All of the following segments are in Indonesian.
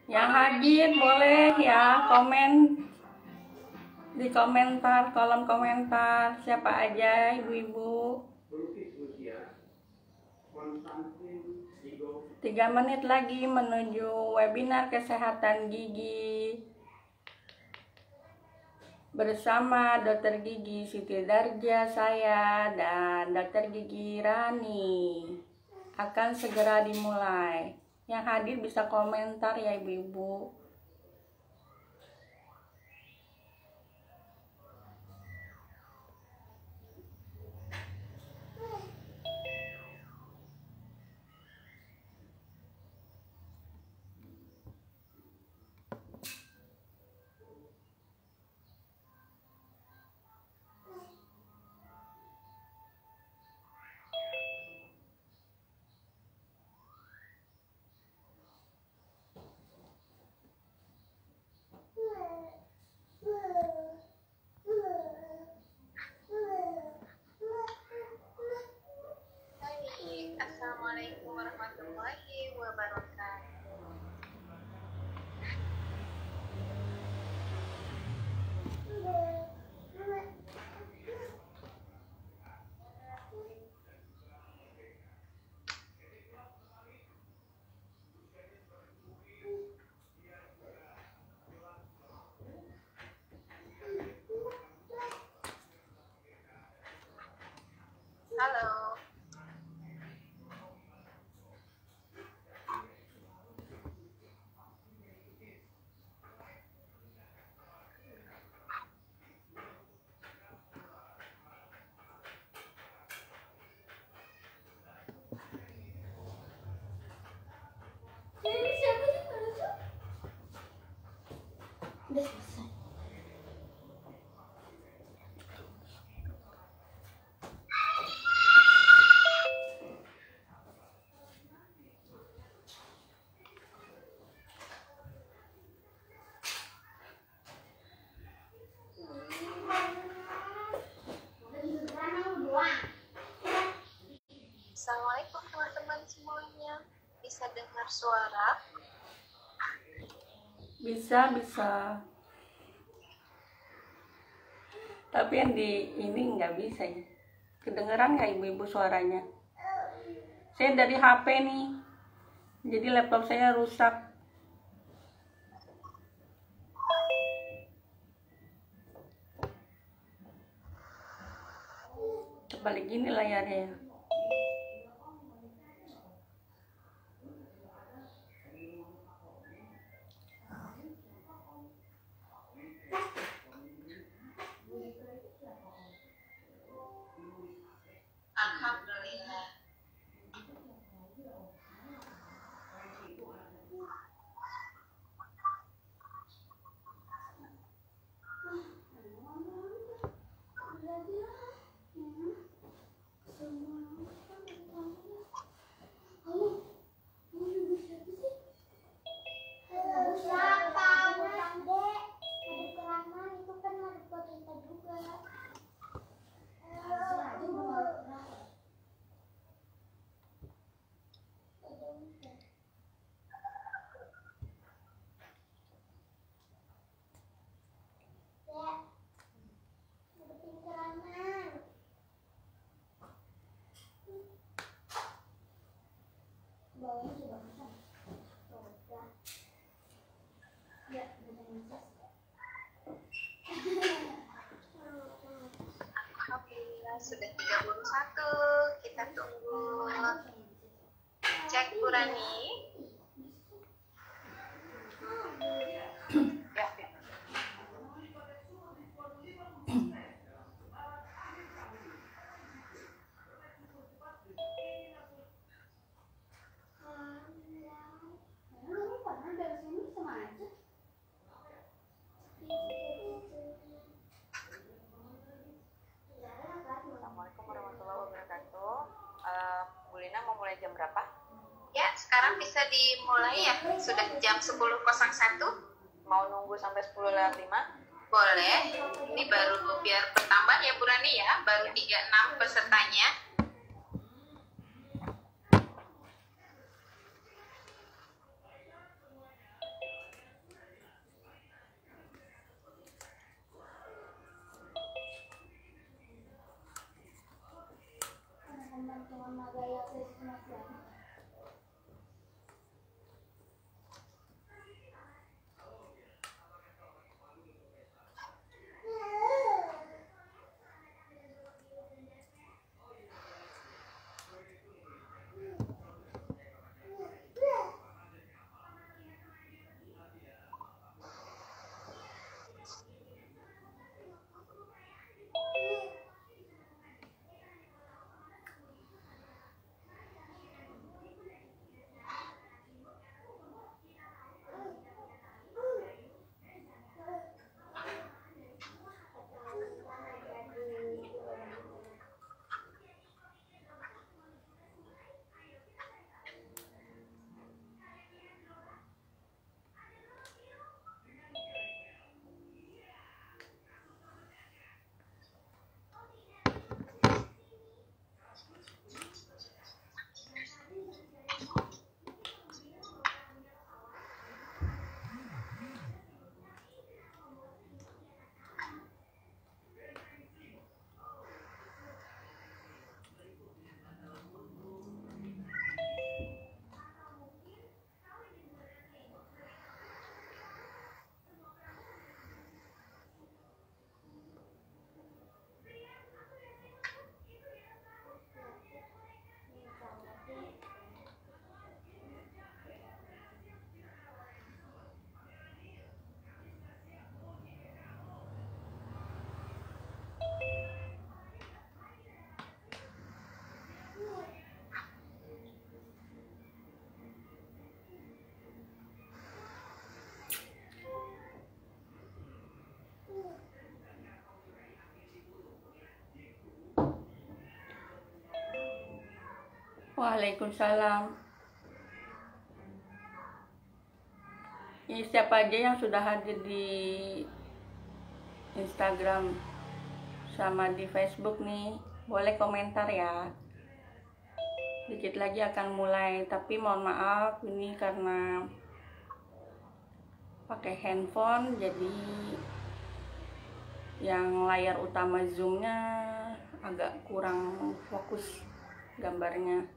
Yang hadir boleh ya komen di komentar, kolom komentar, siapa aja ibu-ibu. 3 menit lagi menuju webinar kesehatan gigi bersama Dokter Gigi Siti Darja, saya dan Dokter Gigi Rani akan segera dimulai. Yang hadir bisa komentar ya ibu-ibu. Assalamualaikum warahmatullahi wabarakatuh. Halo. Udah selesai. Assalamualaikum teman-teman semuanya. Bisa dengar suara? Bisa. Tapi yang di ini nggak bisa ya. Kedengeran nggak ibu-ibu suaranya? Saya dari HP nih. Jadi laptop saya rusak. Terbalik gini layarnya. Alhamdulillah. Alhamdulillah sudah 31. Kita tunggu. Cek Bu Rani. Ya. Assalamualaikum warahmatullahi wabarakatuh. Bu Lina mau mulai jam berapa? Ya, sekarang bisa dimulai ya. Sudah jam 10.01. Mau nunggu sampai 10:05? Boleh. Ini baru biar bertambah ya Bu Rani ya. Baru 36 pesertanya. Waalaikumsalam. Ini siapa aja yang sudah hadir di Instagram sama di Facebook nih, boleh komentar ya. Dikit lagi akan mulai, tapi mohon maaf ini karena pakai handphone jadi yang layar utama zoomnya agak kurang fokus gambarnya.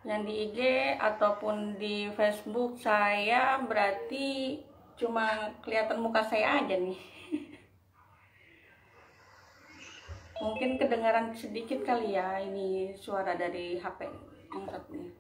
Yang di IG ataupun di Facebook saya berarti cuma kelihatan muka saya aja nih. Mungkin kedengaran sedikit kali ya, ini suara dari HP yang satunya.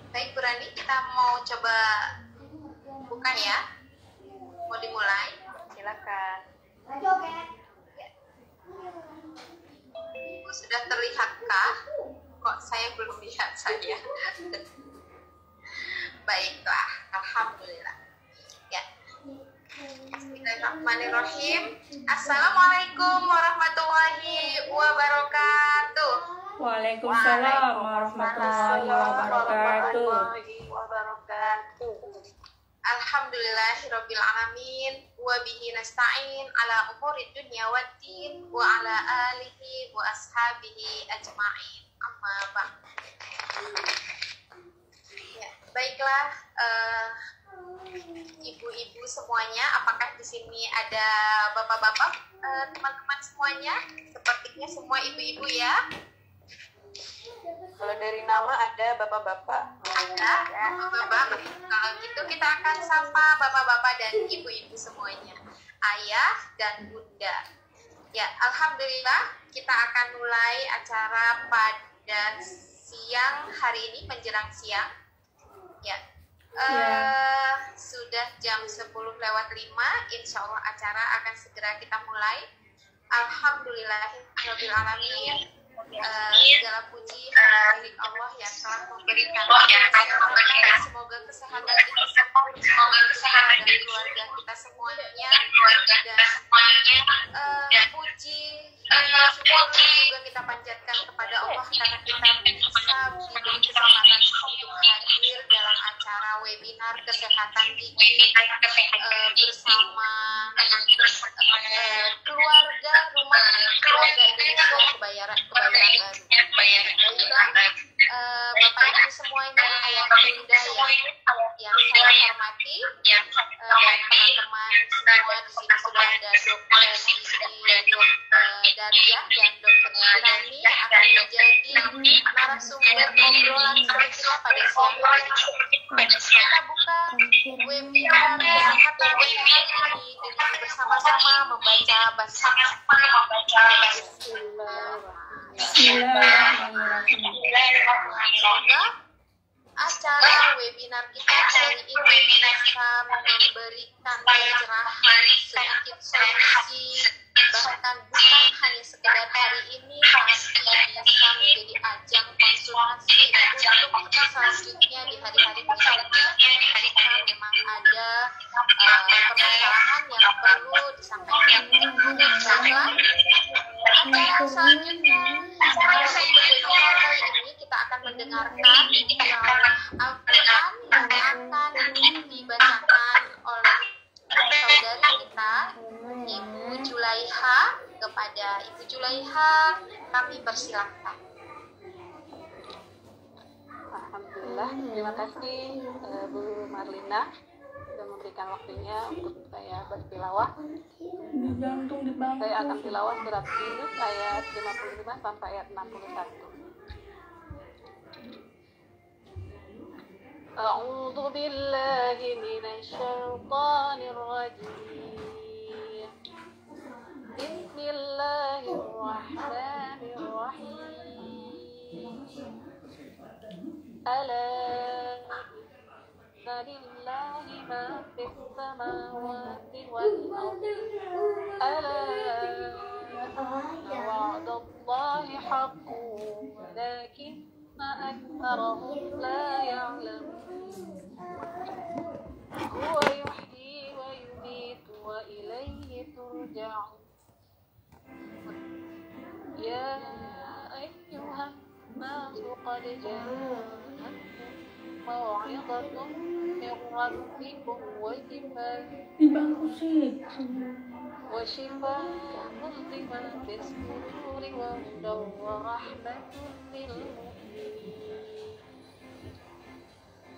Baik Bu Rani, kita mau coba buka ya. Mau dimulai? Silakan. Ya. Ibu sudah terlihatkah? Kok saya belum lihat saja? Baiklah, alhamdulillah. Ya. Bismillahirrahmanirrahim. Assalamualaikum warahmatullahi wabarakatuh. Waalaikumsalam warahmatullahi wabarakatuh. Alhamdulillahirabbil alamin wa bihi nasta'in ala umuri dunya waddin wa ala alihi wa ashabihi ajma'in. Amma ba'd. Ya, baiklah ibu-ibu semuanya, apakah di sini ada bapak-bapak, teman-teman semuanya? Sepertinya semua ibu-ibu ya. Kalau dari nama ada bapak-bapak. Ada bapak-bapak. Kalau gitu kita akan sapa bapak-bapak dan ibu-ibu semuanya, ayah dan bunda. Ya, alhamdulillah kita akan mulai acara pada siang hari ini, menjelang siang. Ya, Sudah jam 10:05, insya Allah acara akan segera kita mulai. Alhamdulillahirrahmanirrahim. Segala puji hanya milik Allah yang telah memberikan kesehatan. Semoga kesehatan kita sempurna dan keluarga kita semuanya. Dan puji syukur juga kita panjatkan kepada Allah karena kita bisa diberi kesempatan untuk hadir dalam acara webinar kesehatan gigi bersama keluarga rumah keluarga Indonesia kebayaran baru. Bapak Ibu semuanya, ayah bunda yang saya hormati, dan teman-teman semua di sini sudah ada dokter Daria dan dokter Irani akan menjadi narasumber obrolan kita pada siang hari. Kita buka webinar kesehatan ini dengan bersama-sama membaca Semoga acara webinar kita hari ini bisa memberikan pencerahan, sedikit solusi, bahkan bukan hanya sekedar hari ini, pasti bisa menjadi ajang konsultasi untuk kita selanjutnya di hari-hari berikutnya jika memang ada permasalahan yang perlu disampaikan. Baiklah, acara selanjutnya webinar kali ini kita akan mendengarkan tilawah Al-Quran yang akan dibacakan oleh saudari kita Ibu Julaiha. Kepada Ibu Julaiha kami persilahkan. Alhamdulillah, terima kasih Bu Marlina sudah memberikan waktunya untuk saya bertilawah. Saya akan tilawah surat Yunus ayat 55 sampai ayat 61. A'udzu billahi minasyaitonir rajim. Bismillahirrahmanirrahim. Ala lillahi ma fis samawati wal ardi. Ala wa'dallahi haqqun walakinna aktharahum la ya'lamun. Huwa yuhyi wa yumiitu wa ilayhi turja'un. Ya ayyuhan nasu qad ja'akum maw'izatun min rabbikum wa shifaa'un lima fis suduri wa hudan wa rahmatun lil mu'minin.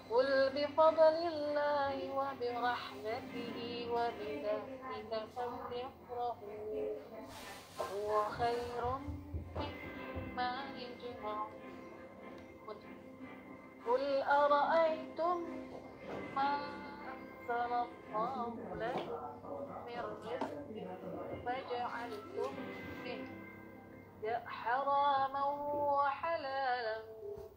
Qul bi fadlillahi wa bi rahmatihi wa bi dzalika falyafrahu huwa khairun mimma yajma'un. Qul ara'aytum ma anzalallahu lakum min rizqin faja'altum minhu haraman wa halalan.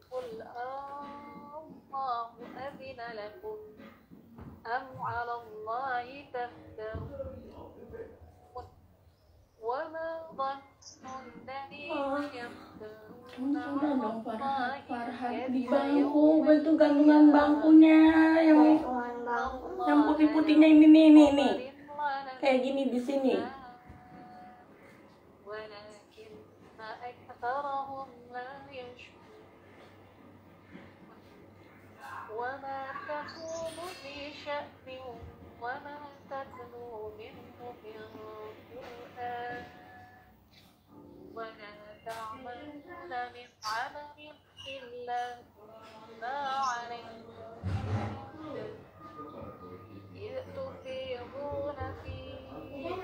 Qul Allahu adhina lakum am 'ala Allahi taftarun. Wa ma dhannu alladhina yaftaruna 'ala Allahi di bangku, itu gantungan bangkunya yang putih-putihnya ini nih. Kayak gini di sini. Walakinna aktharahum la yashkurun. Wa ma takunu fi sya'nin wa ma tatlu minhu min Qur'an wa la ta'maluna min 'amalin illa kunna 'alayhi yatufiduna fihi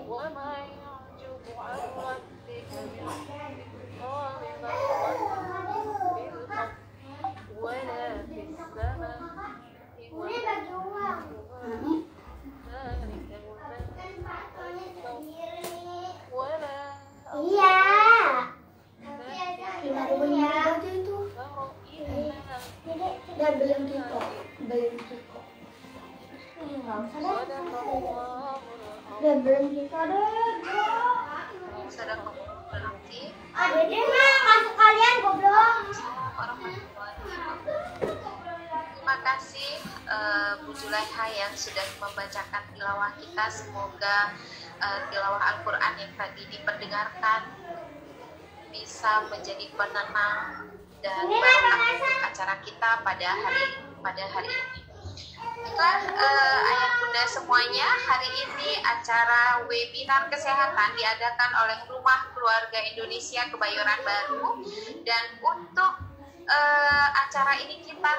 wa ma ya'jubu 'an rabbika min mithqali dharratin fil ardi wa la fis samaa'i wa la Udah berhenti kode. Ada deh mah masuk kalian goblok. Terima kasih Bu Julaiha yang sudah membacakan tilawah kita. Semoga tilawah Al-Quran yang tadi diperdengarkan bisa menjadi penenang dan barokah untuk acara kita pada hari ini. Baiklah, ayah bunda semuanya, hari ini acara webinar kesehatan diadakan oleh Rumah Keluarga Indonesia Kebayoran Baru, dan untuk acara ini kita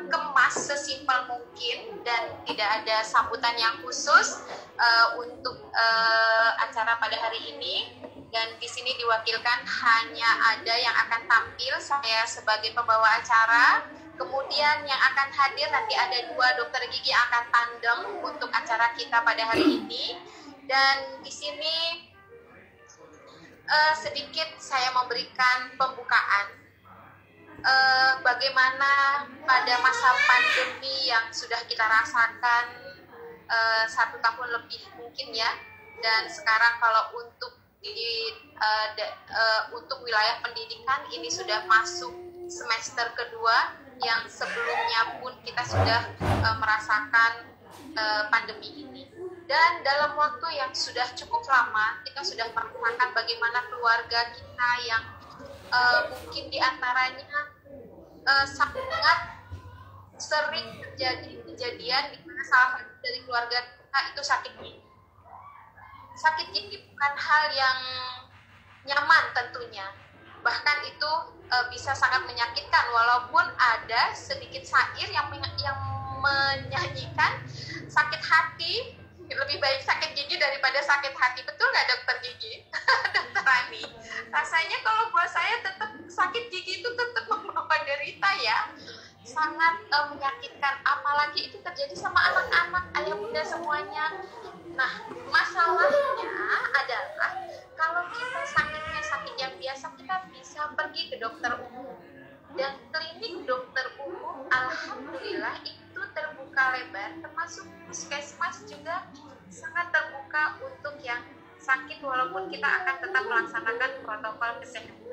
kemas sesimpel mungkin dan tidak ada sambutan yang khusus untuk acara pada hari ini. Dan di sini diwakilkan hanya ada yang akan tampil, saya sebagai pembawa acara. Kemudian yang akan hadir nanti ada 2 dokter gigi yang akan tandem untuk acara kita pada hari ini. Dan di sini sedikit saya memberikan pembukaan bagaimana pada masa pandemi yang sudah kita rasakan 1 tahun lebih mungkin ya. Dan sekarang kalau untuk untuk wilayah pendidikan ini sudah masuk semester kedua, yang sebelumnya pun kita sudah merasakan pandemi ini. Dan dalam waktu yang sudah cukup lama kita sudah merasakan bagaimana keluarga kita yang mungkin diantaranya sangat sering terjadi kejadian di mana salah satu dari keluarga kita itu sakit gigi. Sakit gigi bukan hal yang nyaman tentunya, bahkan itu bisa sangat menyakitkan, walaupun ada sedikit syair yang menyanyikan sakit hati lebih baik sakit gigi daripada sakit hati. Betul nggak dokter gigi? Dokter Rani, rasanya kalau buat saya tetap sakit gigi itu tetap membawa derita ya, sangat menyakitkan, apalagi itu terjadi sama anak-anak, ayah bunda semuanya. Nah, masalahnya adalah kalau kita sakitnya sakit yang biasa, kita bisa pergi ke dokter umum. Dan klinik dokter umum alhamdulillah itu terbuka lebar, termasuk puskesmas juga sangat terbuka untuk yang sakit, walaupun kita akan tetap melaksanakan protokol kesehatan.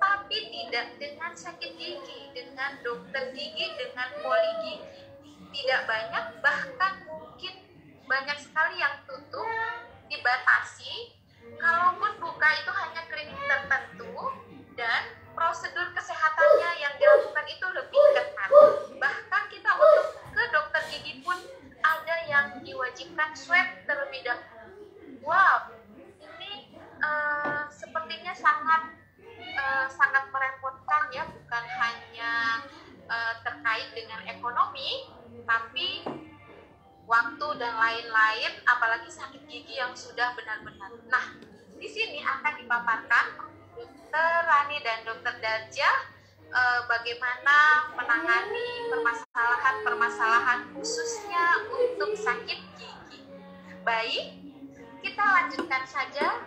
Tapi tidak dengan sakit gigi, dengan dokter gigi, dengan poli gigi. Tidak banyak, bahkan mungkin banyak sekali yang tutup, dibatasi. Kalaupun buka itu hanya klinik tertentu, dan prosedur kesehatannya yang dilakukan itu lebih ketat. Bahkan kita untuk ke dokter gigi pun ada yang diwajibkan swab terlebih dahulu. Wow, ini sepertinya sangat merepotkan ya, bukan hanya terkait dengan ekonomi, tapi waktu dan lain-lain, apalagi sakit gigi yang sudah benar-benar. Nah, di sini akan dipaparkan Dokter Rani dan Dokter Darja bagaimana menangani permasalahan khususnya untuk sakit gigi. Baik, kita lanjutkan saja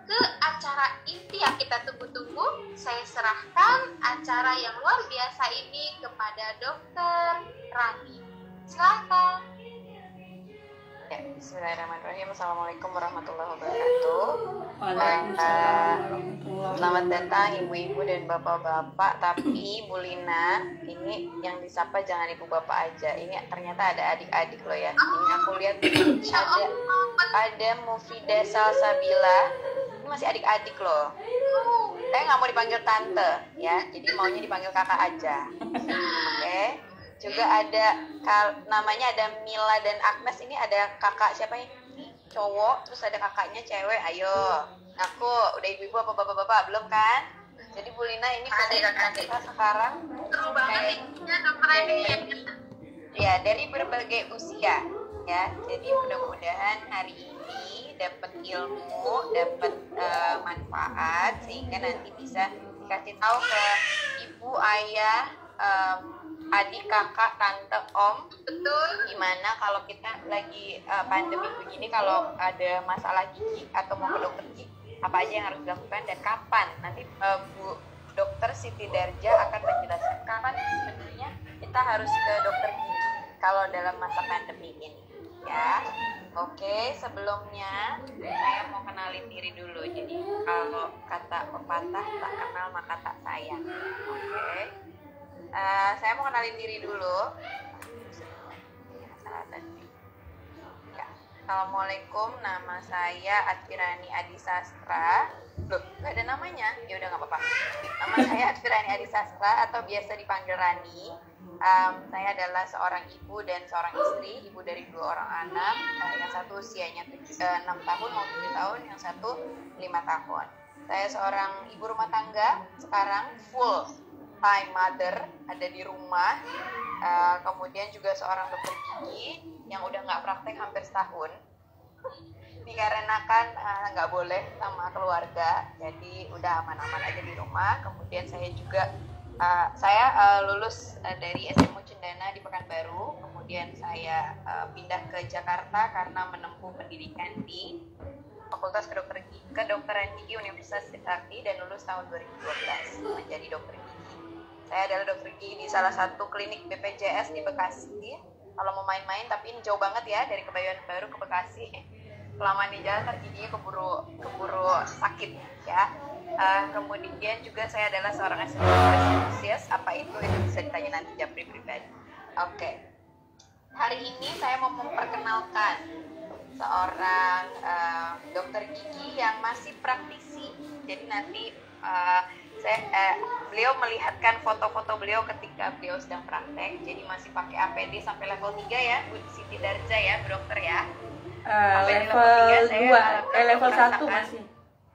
ke acara inti yang kita tunggu-tunggu. Saya serahkan acara yang luar biasa ini kepada Dokter Rani. Silakan. Ya, bismillahirrahmanirrahim. Assalamualaikum warahmatullahi wabarakatuh. Selamat datang ibu-ibu dan bapak-bapak. Tapi Bu Lina, ini yang disapa jangan ibu bapak aja. Ini ternyata ada adik-adik loh ya. Ini aku lihat ada Mufidah Salsabila. Ini masih adik-adik loh. Saya nggak mau dipanggil tante ya, jadi maunya dipanggil kakak aja. Oke. Juga ada namanya ada Mila dan Agnes. Ini ada kakak siapa ini? Cowok, terus ada kakaknya cewek. Ayo, aku udah ibu-ibu apa bapak-bapak belum kan? Jadi Bu Lina ini kita sekarang ya dari berbagai usia ya. Jadi mudah-mudahan hari ini dapat ilmu, dapat manfaat sehingga nanti bisa dikasih tahu ke ibu, ayah, adik, kakak, tante, om, betul. Gimana kalau kita lagi pandemi begini, kalau ada masalah gigi atau mau ke dokter gigi, apa aja yang harus dilakukan dan kapan? Nanti Bu Dokter Siti Darja akan menjelaskan kapan sebenarnya kita harus ke dokter gigi. kalau dalam masa pandemi ini ya. Oke, sebelumnya saya mau kenalin diri dulu. Jadi kalau kata pepatah, tak kenal maka tak sayang. Oke, saya mau kenalin diri dulu. Ya. Assalamualaikum, nama saya Advirani Adi Sastra. Loh, gak ada namanya? Ya udah nggak apa-apa. Nama saya Advirani Adi Sastra atau biasa dipanggil Rani. Saya adalah seorang ibu dan seorang istri, ibu dari 2 orang anak. Yang satu usianya 6 tahun mau 7 tahun, yang satu 5 tahun. Saya seorang ibu rumah tangga, sekarang full time mother, ada di rumah. Kemudian juga seorang dokter gigi yang udah nggak praktek hampir setahun. Dikarenakan nggak boleh sama keluarga, jadi udah aman-aman aja di rumah. Kemudian saya juga lulus dari SMU Cendana di Pekanbaru, kemudian saya pindah ke Jakarta karena menempuh pendidikan di Fakultas Kedokteran Gigi Universitas Trisakti dan lulus tahun 2012 menjadi dokter gigi. Saya adalah dokter gigi di salah satu klinik BPJS di Bekasi. Kalau mau main-main, tapi ini jauh banget ya dari Kebayoran Baru ke Bekasi. Kelamaan di jalan, giginya keburu sakit ya. Kemudian juga saya adalah seorang anestesiolog. Apa itu bisa ditanya nanti Japri pribadi. Oke. Hari ini saya mau memperkenalkan seorang dokter gigi yang masih praktisi. Jadi nanti beliau melihatkan foto-foto beliau ketika beliau sedang praktek. Jadi masih pakai APD sampai level 3 ya, Bu Siti Darja ya, Bu Dokter ya. Level 2, level 1 masih.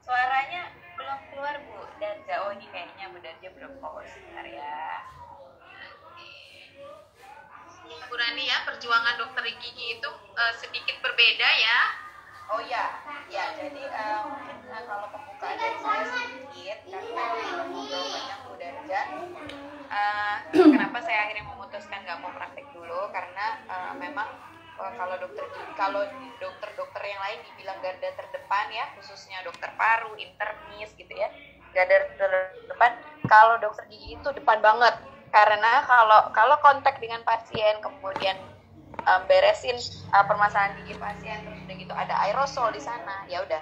Suaranya belum keluar Bu Darja. Oh ini kayaknya Bu Darja belum fokus sebentar ya. Bu Rani ya, perjuangan dokter gigi itu sedikit berbeda ya. Oh ya, jadi mungkin kalau pembukaan dari saya sedikit karena ngobrol banyak Bu Darja. Kenapa saya akhirnya memutuskan nggak mau praktek dulu karena memang kalau dokter-dokter yang lain dibilang garda terdepan ya, khususnya dokter paru, internis gitu ya, garda terdepan. Kalau dokter gigi itu depan banget karena kalau kontak dengan pasien kemudian beresin permasalahan gigi pasien, terus udah gitu ada aerosol di sana, ya udah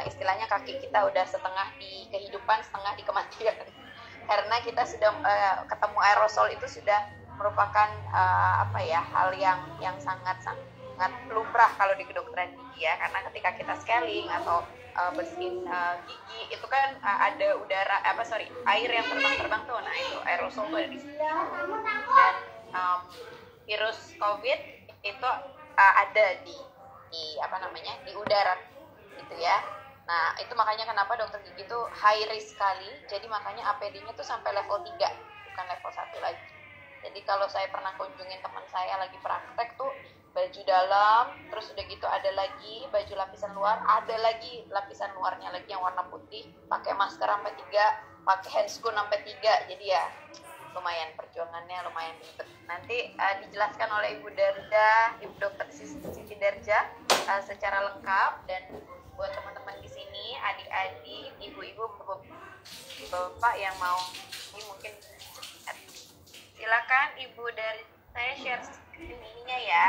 istilahnya kaki kita udah setengah di kehidupan setengah di kematian karena kita sudah ketemu aerosol itu sudah merupakan hal yang sangat lumrah kalau di kedokteran gigi ya, karena ketika kita scaling atau bersihin gigi itu kan ada air yang terbang tuh, nah itu aerosol tuh ada di situ. Dan virus COVID itu ada di udara gitu ya. Nah itu makanya kenapa dokter gigi itu high risk sekali, jadi makanya APD-nya tuh sampai level 3 bukan level 1 lagi. Jadi kalau saya pernah kunjungin teman saya lagi praktek tuh baju dalam, terus udah gitu ada lagi baju lapisan luar, ada lagi lapisan luarnya lagi yang warna putih, pakai masker sampai 3, pakai handscoon sampai 3, jadi ya lumayan perjuangannya lumayan ribet. Nanti dijelaskan oleh Ibu Darja, Ibu Dokter Siti Darja secara lengkap, dan buat teman-teman di sini, adik-adik, ibu-ibu, bapak yang mau ini mungkin silakan Ibu dari saya share screen-nya ya.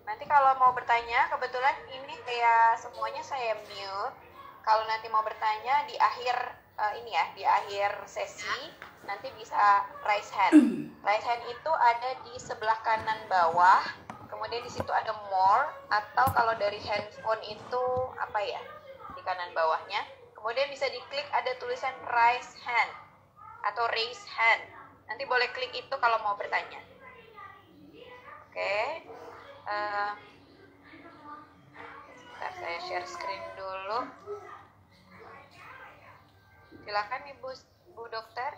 Nanti kalau mau bertanya, kebetulan ini kayak semuanya saya mute. Kalau nanti mau bertanya di akhir di akhir sesi nanti bisa raise hand. Raise hand itu ada di sebelah kanan bawah. Kemudian di situ ada more, atau kalau dari handphone itu di kanan bawahnya. Kemudian bisa diklik ada tulisan raise hand atau raise hand. Nanti boleh klik itu kalau mau bertanya. Oke. Sebentar saya share screen dulu. Silakan Bu Dokter.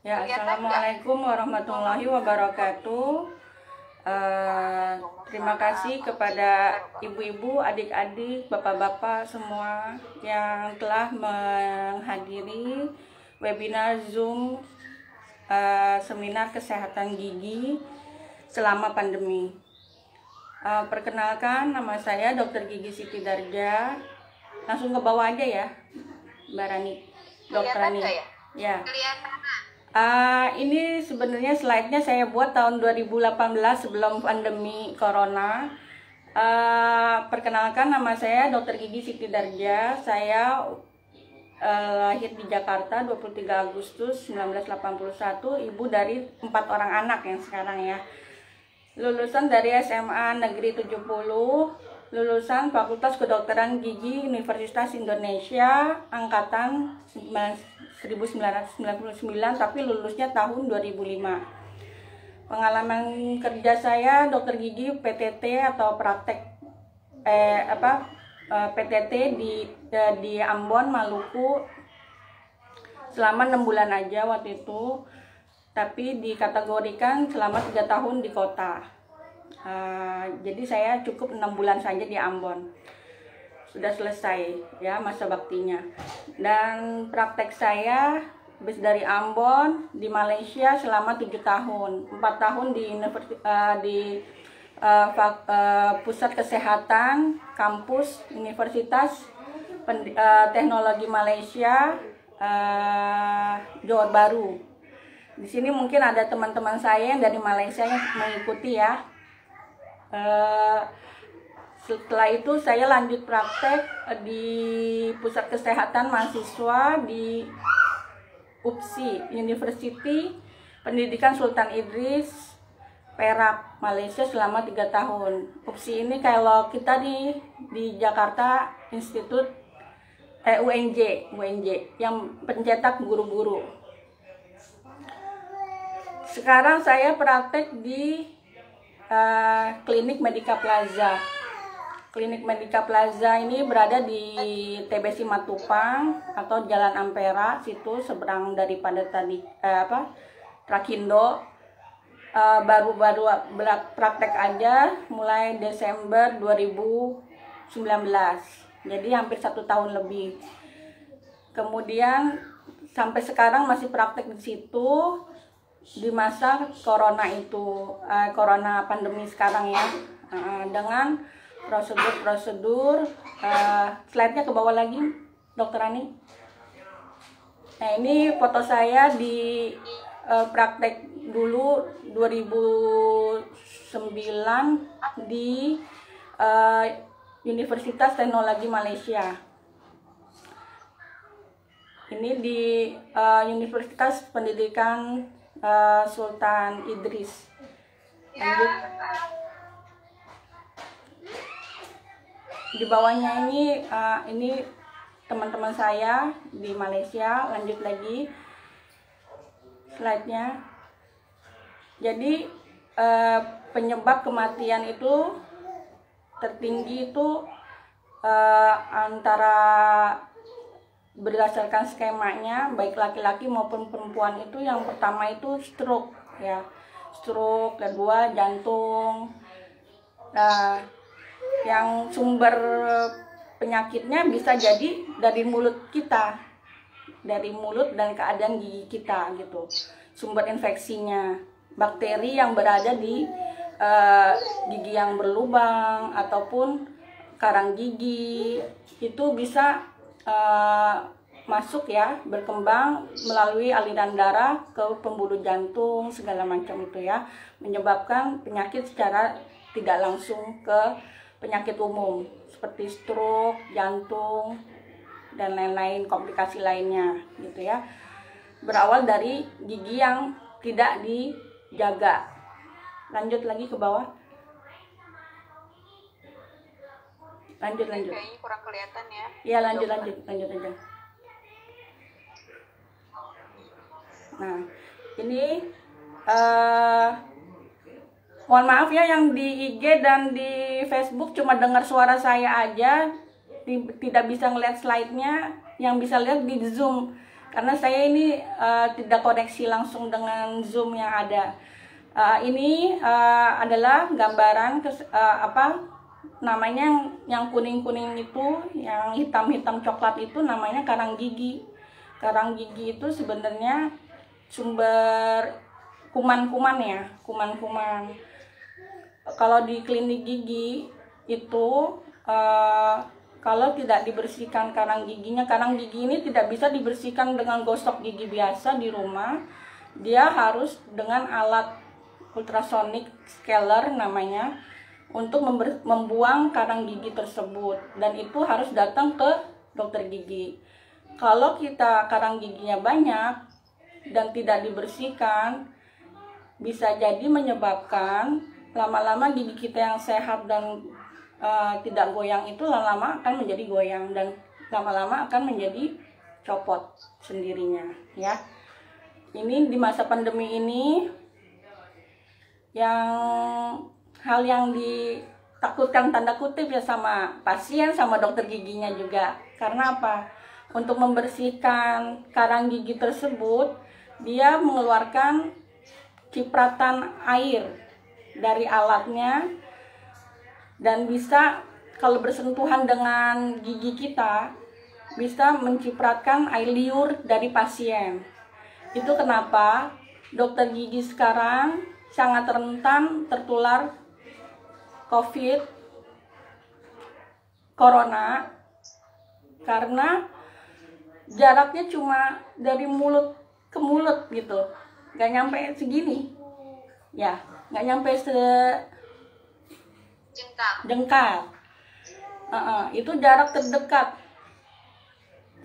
Ya, Assalamualaikum warahmatullahi wabarakatuh. Terima kasih kepada ibu-ibu, adik-adik, bapak-bapak semua yang telah menghadiri webinar Zoom seminar kesehatan gigi selama pandemi. Perkenalkan, nama saya Dr. Gigi Siti Darja. Langsung ke bawah aja ya, Mbak Rani. Dokter Kelihatan Rani. nggak ya? Ya. Kelihatan. Ini sebenarnya slide-nya saya buat tahun 2018 sebelum pandemi corona. Perkenalkan, nama saya Dr. Gigi Siti Darja. Saya lahir di Jakarta 23 Agustus 1981, ibu dari 4 orang anak yang sekarang ya. Lulusan dari SMA Negeri 70, lulusan Fakultas Kedokteran Gigi Universitas Indonesia angkatan 1999, tapi lulusnya tahun 2005. Pengalaman kerja saya dokter gigi PTT atau praktek PTT di Ambon, Maluku selama 6 bulan aja waktu itu, tapi dikategorikan selama 3 tahun di kota. Jadi saya cukup 6 bulan saja di Ambon, sudah selesai ya masa baktinya. Dan praktek saya habis dari Ambon di Malaysia selama 7 tahun, 4 tahun di Pusat Kesehatan Kampus Universitas Teknologi Malaysia Johor Bahru. Di sini mungkin ada teman-teman saya yang dari Malaysia yang mengikuti ya. Setelah itu saya lanjut praktek di Pusat Kesehatan Mahasiswa di UPSI, University Pendidikan Sultan Idris, Perak, Malaysia selama 3 tahun. UPSI ini kalau kita di Jakarta Institut UNJ yang pencetak guru-guru. Sekarang saya praktek di Klinik Medika Plaza. Klinik Medika Plaza ini berada di TBC Matupang atau Jalan Ampera, situ seberang daripada Trakindo. Baru-baru praktek aja mulai Desember 2019. Jadi hampir 1 tahun lebih. Kemudian sampai sekarang masih praktek di situ di masa corona itu, corona pandemi sekarang ya, dengan prosedur-prosedur. Slide-nya ke bawah lagi, Dokter Rani. Nah, ini foto saya di praktek dulu 2009 di Universitas Teknologi Malaysia. Ini di Universitas Pendidikan Sultan Idris. Lanjut. Di bawahnya ini teman-teman saya di Malaysia. Lanjut lagi slide-nya. Jadi penyebab kematian itu tertinggi itu antara berdasarkan skemanya baik laki-laki maupun perempuan itu yang pertama itu stroke ya, stroke, kedua jantung. Nah, yang sumber penyakitnya bisa jadi dari mulut kita, dari mulut dan keadaan gigi kita gitu. Sumber infeksinya bakteri yang berada di gigi yang berlubang ataupun karang gigi itu bisa masuk ya, berkembang melalui aliran darah ke pembuluh jantung segala macam itu ya, menyebabkan penyakit secara tidak langsung ke penyakit umum seperti stroke, jantung dan lain-lain, komplikasi lainnya gitu ya. Berawal dari gigi yang tidak dijaga. Lanjut lagi ke bawah. Lanjut. Kayaknya kurang kelihatan ya. Iya, lanjut aja. Nah, ini mohon maaf ya yang di IG dan di Facebook cuma dengar suara saya aja, tidak bisa ngeliat slide-nya. Yang bisa lihat di Zoom karena saya ini tidak koneksi langsung dengan Zoom yang ada. Ini adalah gambaran namanya yang kuning-kuning itu, yang hitam-hitam coklat itu namanya karang gigi. Karang gigi itu sebenarnya sumber kuman-kuman ya, kuman-kuman. Kalau di klinik gigi itu kalau tidak dibersihkan karang giginya. Karang gigi ini tidak bisa dibersihkan dengan gosok gigi biasa di rumah. Dia harus dengan alat ultrasonic scaler namanya, untuk membuang karang gigi tersebut, dan itu harus datang ke dokter gigi. Kalau kita karang giginya banyak dan tidak dibersihkan, bisa jadi menyebabkan lama-lama gigi kita yang sehat dan tidak goyang itu lama-lama akan menjadi goyang, dan lama-lama akan menjadi copot sendirinya ya. Ini di masa pandemi ini hal yang ditakutkan tanda kutip ya sama pasien, sama dokter giginya juga. Karena apa? Untuk membersihkan karang gigi tersebut, dia mengeluarkan cipratan air dari alatnya, dan bisa kalau bersentuhan dengan gigi kita bisa mencipratkan air liur dari pasien. Itu kenapa dokter gigi sekarang sangat rentan tertular COVID, corona, karena jaraknya cuma dari mulut ke mulut gitu, nggak nyampe segini ya, nggak nyampe jengkal. Itu jarak terdekat.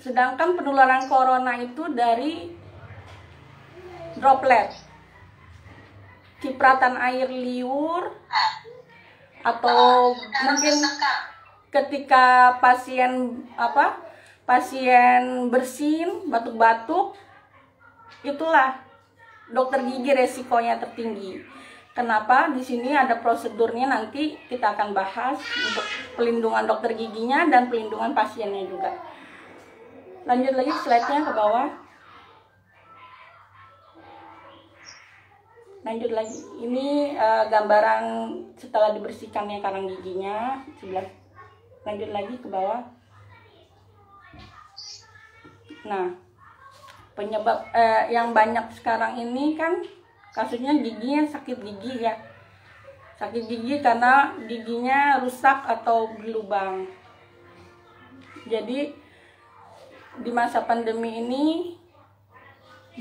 Sedangkan penularan corona itu dari droplet, cipratan air liur, atau mungkin ketika pasien bersin, batuk-batuk, itulah dokter gigi resikonya tertinggi. Kenapa? Di sini ada prosedurnya, nanti kita akan bahas untuk pelindungan dokter giginya dan pelindungan pasiennya juga. Lanjut lagi slide-nya ke bawah. Lanjut lagi. Ini gambaran setelah dibersihkannya karang giginya. Lanjut lagi ke bawah. Nah, penyebab yang banyak sekarang ini kan kasusnya giginya sakit gigi ya. Sakit gigi karena giginya rusak atau berlubang. Jadi di masa pandemi ini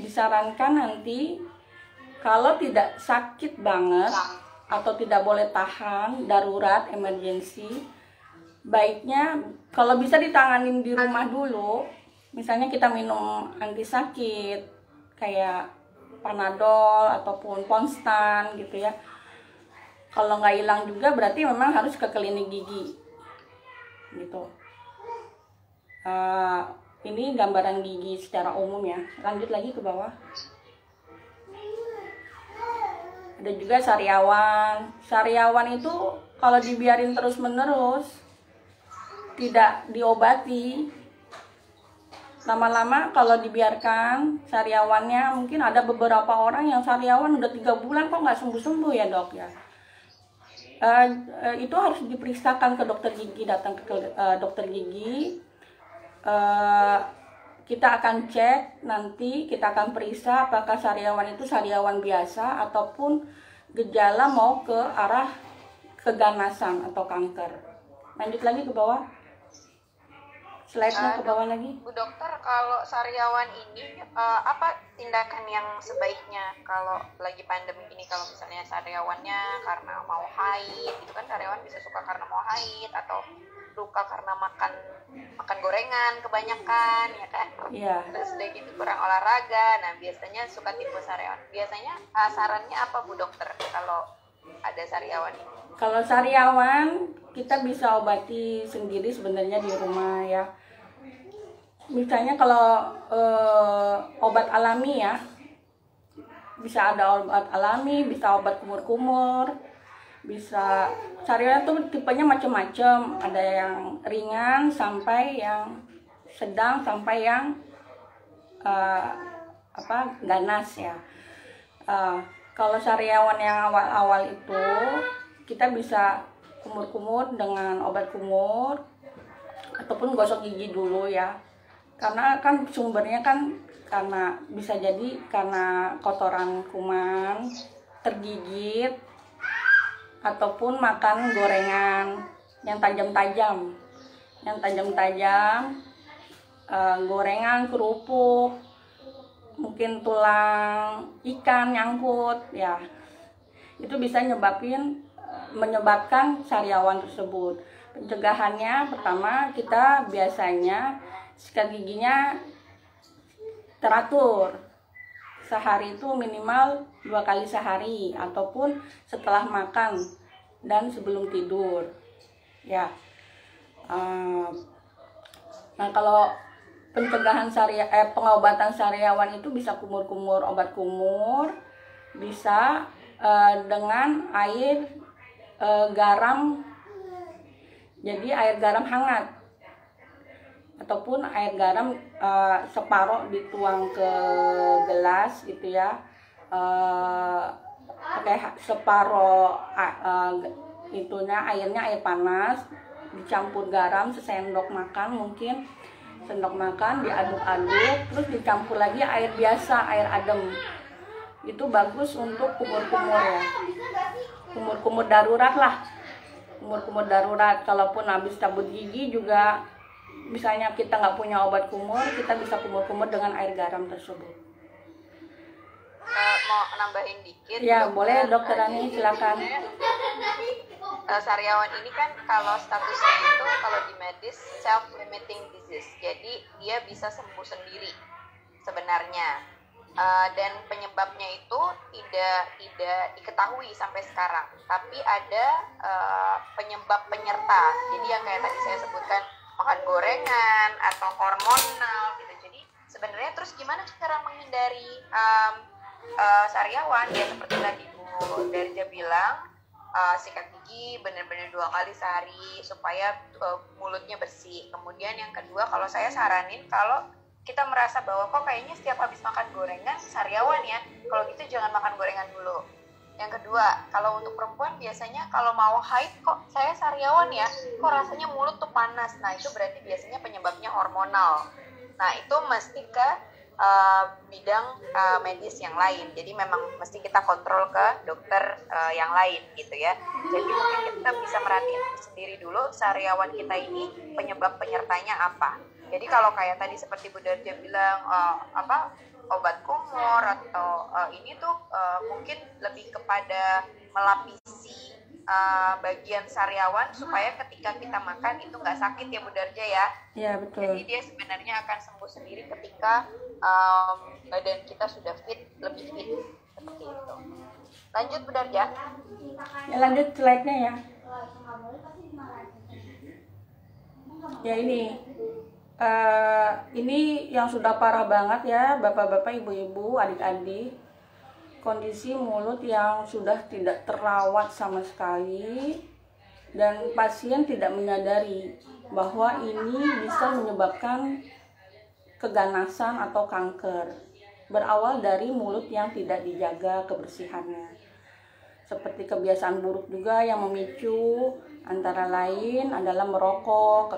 disarankan nanti kalau tidak sakit banget atau tidak boleh tahan, darurat, emergency, baiknya kalau bisa ditanganin di rumah dulu. Misalnya kita minum anti sakit kayak Panadol ataupun Ponstan gitu ya. Kalau nggak hilang juga berarti memang harus ke klinik gigi gitu. Ini gambaran gigi secara umum ya. Lanjut lagi ke bawah. Ada juga sariawan. Sariawan itu kalau dibiarin terus-menerus, tidak diobati, lama-lama kalau dibiarkan sariawannya, mungkin ada beberapa orang yang sariawan udah 3 bulan kok nggak sembuh-sembuh ya dok ya. Itu harus diperiksakan ke dokter gigi, datang ke dokter gigi. Kita akan cek nanti, kita akan periksa apakah sariawan itu sariawan biasa ataupun gejala mau ke arah keganasan atau kanker. Lanjut lagi ke bawah. Slide-nya ke bawah lagi. Bu dokter, kalau sariawan ini apa tindakan yang sebaiknya kalau lagi pandemi ini? Kalau misalnya sariawannya karena mau haid, itu kan sariawan bisa suka karena mau haid, atau luka karena makan gorengan kebanyakan ya kan? Iya. Terus udah gitu kurang olahraga. Nah, biasanya suka timbul sariawan. Biasanya sarannya apa Bu dokter kalau ada sariawan ini? Kalau sariawan kita bisa obati sendiri sebenarnya di rumah ya. Misalnya kalau obat alami ya, bisa ada obat alami, bisa obat kumur-kumur, bisa sariawan tuh tipenya macam-macam. Ada yang ringan sampai yang sedang sampai yang ganas ya. Kalau sariawan yang awal-awal itu kita bisa kumur-kumur dengan obat kumur ataupun gosok gigi dulu ya. Karena kan sumbernya kan karena bisa jadi karena kotoran kuman, tergigit, ataupun makan gorengan yang tajam-tajam. yang tajam-tajam, gorengan, kerupuk, mungkin tulang ikan nyangkut ya, itu bisa menyebabkan sariawan tersebut. Pencegahannya pertama, kita biasanya sikat giginya teratur, sehari itu minimal 2 kali sehari ataupun setelah makan dan sebelum tidur ya. Nah, kalau pencegahan pengobatan sariawan itu bisa kumur-kumur, obat kumur, bisa dengan air garam, jadi air garam hangat ataupun air garam separoh dituang ke gelas gitu ya, pakai separoh airnya air panas dicampur garam sesendok makan, mungkin sendok makan, diaduk-aduk, terus dicampur lagi air biasa, air adem. Itu bagus untuk kumur-kumur ya, kumur-kumur darurat lah, kumur-kumur darurat. Kalaupun habis cabut gigi juga, misalnya kita nggak punya obat kumur, kita bisa kumur-kumur dengan air garam tersebut. Mau nambahin dikit ya, boleh dokter Ani, silakan. Sariawan ini kan kalau statusnya itu kalau di medis self-limiting disease, jadi dia bisa sembuh sendiri sebenarnya, dan penyebabnya itu tidak diketahui sampai sekarang, tapi ada penyebab penyerta, jadi yang kayak tadi saya sebutkan, makan gorengan atau hormonal gitu. Jadi sebenarnya terus gimana cara menghindari sariawan? Ya seperti tadi Bu Darja bilang, sikat gigi benar-benar 2 kali sehari supaya mulutnya bersih. Kemudian yang kedua, kalau saya saranin, kalau kita merasa bahwa kok kayaknya setiap habis makan gorengan sariawan ya, kalau gitu jangan makan gorengan dulu. Yang kedua, kalau untuk perempuan biasanya kalau mau haid kok saya sariawan ya, kok rasanya mulut tuh panas. Nah itu berarti biasanya penyebabnya hormonal. Nah itu mesti ke bidang medis yang lain, jadi memang mesti kita kontrol ke dokter yang lain gitu ya. Jadi mungkin kita bisa merhatiin sendiri dulu sariawan kita ini penyebab penyertanya apa. Jadi kalau kayak tadi seperti Bu Darja bilang obat kumur atau ini tuh mungkin lebih kepada melapisi bagian sariawan supaya ketika kita makan itu nggak sakit ya Bu Darja ya. Iya betul. Jadi dia sebenarnya akan sembuh sendiri ketika badan kita sudah lebih fit seperti itu. Lanjut Bu Darja. Ya, lanjut slide-nya ya. Ya ini yang sudah parah banget ya, bapak-bapak, ibu-ibu, adik-adik. Kondisi mulut yang sudah tidak terawat sama sekali dan pasien tidak menyadari bahwa ini bisa menyebabkan keganasan atau kanker. Berawal dari mulut yang tidak dijaga kebersihannya. Seperti kebiasaan buruk juga yang memicu, antara lain adalah merokok,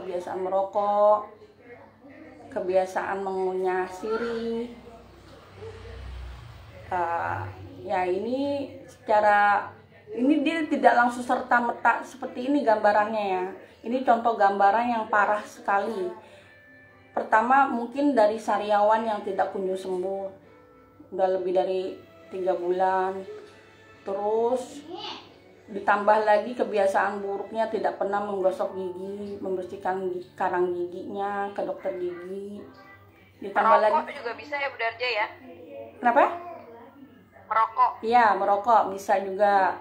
kebiasaan mengunyah sirih. Ya ini dia tidak langsung serta-merta seperti ini gambarannya ya. Ini contoh gambaran yang parah sekali. Pertama mungkin dari sariawan yang tidak kunjung sembuh, udah lebih dari 3 bulan. Terus ditambah lagi kebiasaan buruknya tidak pernah menggosok gigi, membersihkan karang giginya ke dokter gigi. Ditambah merokok lagi juga bisa ya Bu Darja ya? Kenapa? Merokok. Iya, merokok bisa juga.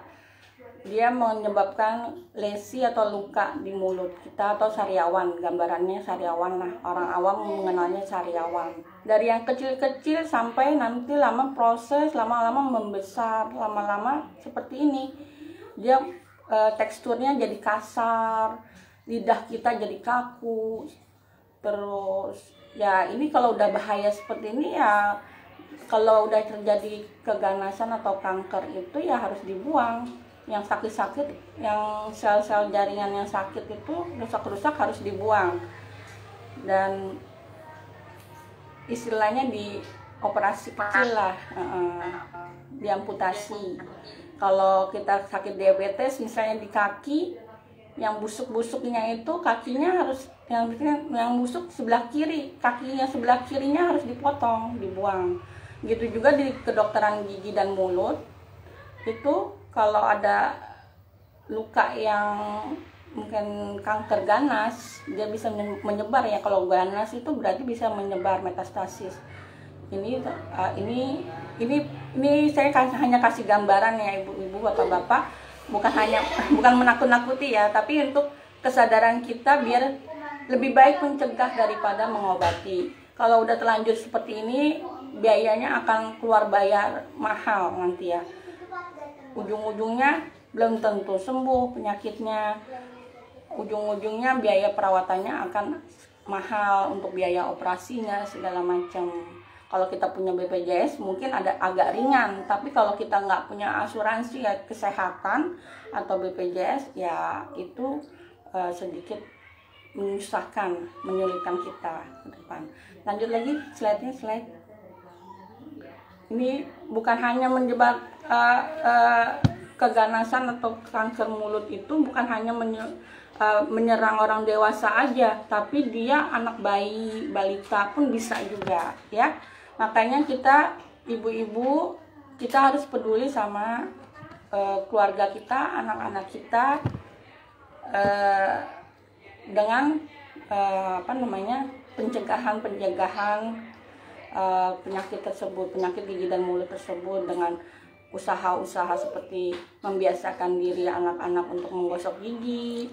Dia menyebabkan lesi atau luka di mulut kita atau sariawan. Gambarannya sariawan lah. Orang awam mengenalnya sariawan. Dari yang kecil-kecil sampai nanti lama-lama membesar, lama-lama seperti ini. Dia teksturnya jadi kasar, lidah kita jadi kaku. Terus ya ini kalau udah bahaya seperti ini ya, kalau udah terjadi keganasan atau kanker itu ya harus dibuang. Yang sakit-sakit, yang sel-sel jaringan yang sakit itu rusak-rusak harus dibuang. Dan istilahnya dioperasi kecil lah, diamputasi. Kalau kita sakit diabetes misalnya di kaki, yang busuk-busuknya itu kakinya harus yang busuk sebelah kiri, kakinya sebelah kirinya harus dipotong, dibuang. Gitu juga di kedokteran gigi dan mulut itu kalau ada luka yang mungkin kanker ganas, dia bisa menyebar ya. Kalau ganas itu berarti bisa menyebar, metastasis. Ini saya hanya kasih gambaran ya ibu-ibu, bapak-bapak, bukan menakut-nakuti ya, tapi untuk kesadaran kita biar lebih baik mencegah daripada mengobati. Kalau udah terlanjur seperti ini, biayanya akan keluar bayar mahal nanti ya. Ujung-ujungnya belum tentu sembuh penyakitnya. Ujung-ujungnya biaya perawatannya akan mahal untuk biaya operasinya segala macam. Kalau kita punya BPJS mungkin ada agak ringan, tapi kalau kita nggak punya asuransi ya kesehatan atau BPJS ya itu sedikit menyusahkan, menyulitkan kita ke depan. Lanjut lagi slide. Ini bukan hanya menjebak keganasan atau kanker mulut itu bukan hanya menyerang orang dewasa aja, tapi dia anak bayi, balita pun bisa juga ya. Makanya kita ibu-ibu kita harus peduli sama keluarga kita, anak-anak kita dengan pencegahan penyakit tersebut, penyakit gigi dan mulut tersebut, dengan usaha-usaha seperti membiasakan diri anak-anak untuk menggosok gigi,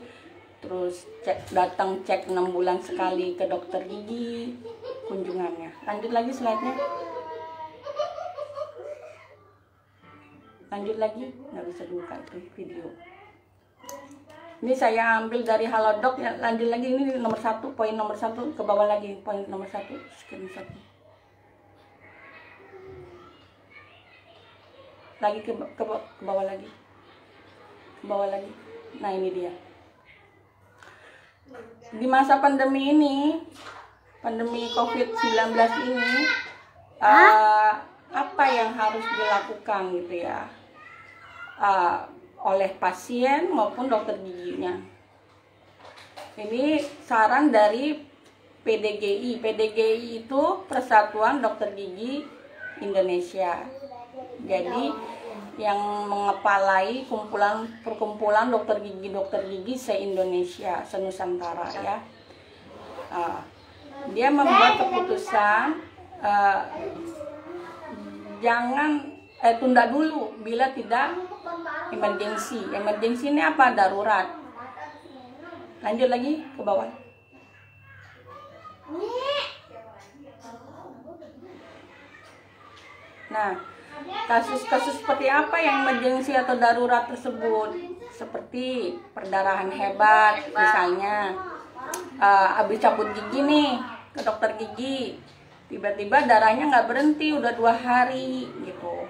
terus datang cek 6 bulan sekali ke dokter gigi kunjungannya. Lanjut lagi slide-nya. Lanjut lagi, nggak bisa buka itu video. Ini saya ambil dari Halodoc ya. Lanjut lagi, ini nomor 1, poin nomor 1 ke bawah lagi, poin nomor 1 screenshot. Lagi ke bawah lagi. Ke bawah lagi. Nah, ini dia. Di masa pandemi ini, pandemi COVID-19 ini, apa yang harus dilakukan gitu ya oleh pasien maupun dokter giginya. Ini saran dari PDGI. PDGI itu Persatuan Dokter Gigi Indonesia. Jadi yang mengepalai perkumpulan dokter gigi se-Indonesia, se-Nusantara ya. Dia membuat keputusan jangan tunda dulu bila tidak emergensi. Emergensi ini apa? Darurat. Lanjut lagi ke bawah. Nah, kasus-kasus seperti apa yang emergensi atau darurat tersebut? Seperti perdarahan hebat, misalnya habis cabut gigi nih ke dokter gigi, tiba-tiba darahnya nggak berhenti, udah 2 hari gitu.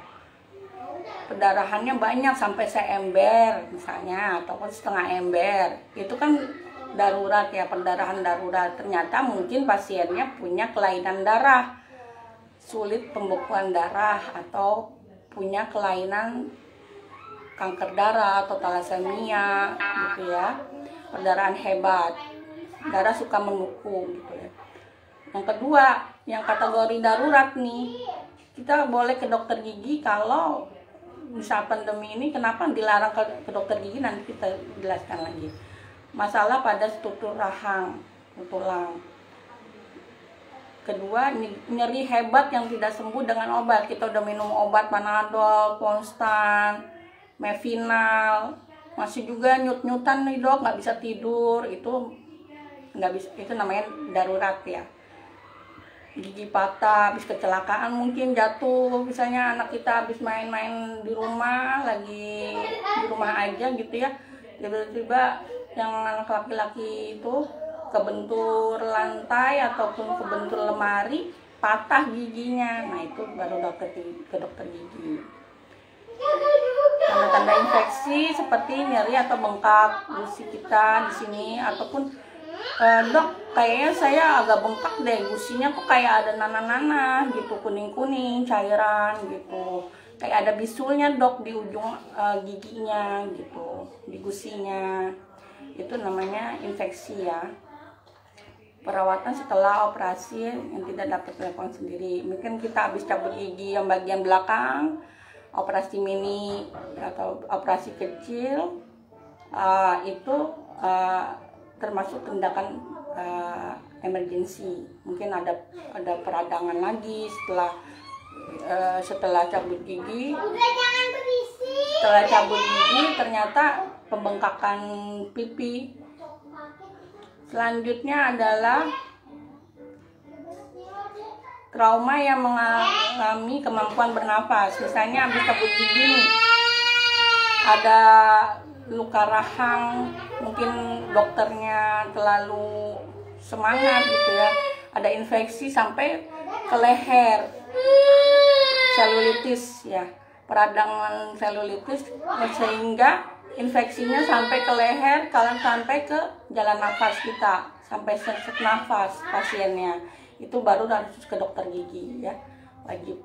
Perdarahannya banyak sampai seember misalnya, ataupun setengah ember. Itu kan darurat ya, perdarahan darurat. Ternyata mungkin pasiennya punya kelainan darah, sulit pembekuan darah, atau punya kelainan kanker darah atau talasemia gitu ya. Perdarahan hebat, darah suka membeku gitu ya. Yang kedua, yang kategori darurat nih, kita boleh ke dokter gigi kalau misal pandemi ini. Kenapa dilarang ke dokter gigi, nanti kita jelaskan lagi. Masalah pada struktur rahang, tulang. Kedua, nyeri hebat yang tidak sembuh dengan obat. Kita udah minum obat Panadol, Ponstan, Mevinal, masih juga nyut-nyutan nih dok, nggak bisa tidur. Itu nggak bisa, itu namanya darurat ya. Gigi patah, habis kecelakaan mungkin jatuh, misalnya anak kita habis main-main di rumah, lagi di rumah aja gitu ya, tiba-tiba yang anak laki-laki itu kebentur lantai ataupun kebentur lemari, patah giginya. Nah, itu baru ke dokter gigi. Tanda-tanda infeksi seperti nyeri atau bengkak gusi kita di sini, ataupun dok, kayaknya saya agak bengkak deh, gusinya kok kayak ada nanah-nanah gitu, kuning-kuning, cairan gitu, kayak ada bisulnya dok di ujung giginya gitu, di gusinya. itu namanya infeksi ya. Perawatan setelah operasi yang tidak dapat dilakukan sendiri. Mungkin kita habis cabut gigi yang bagian belakang, operasi mini atau operasi kecil, itu termasuk tindakan emergency. Mungkin ada peradangan lagi setelah cabut gigi. Setelah cabut gigi ternyata pembengkakan pipi. Selanjutnya adalah trauma yang mengalami kemampuan bernafas. Misalnya habis cabut gigi ada luka rahang, mungkin dokternya terlalu semangat gitu ya, ada infeksi sampai ke leher, selulitis ya, peradangan selulitis, sehingga infeksinya sampai ke leher, kalau sampai ke jalan nafas kita, sampai sesak nafas pasiennya, itu baru harus ke dokter gigi ya, wajib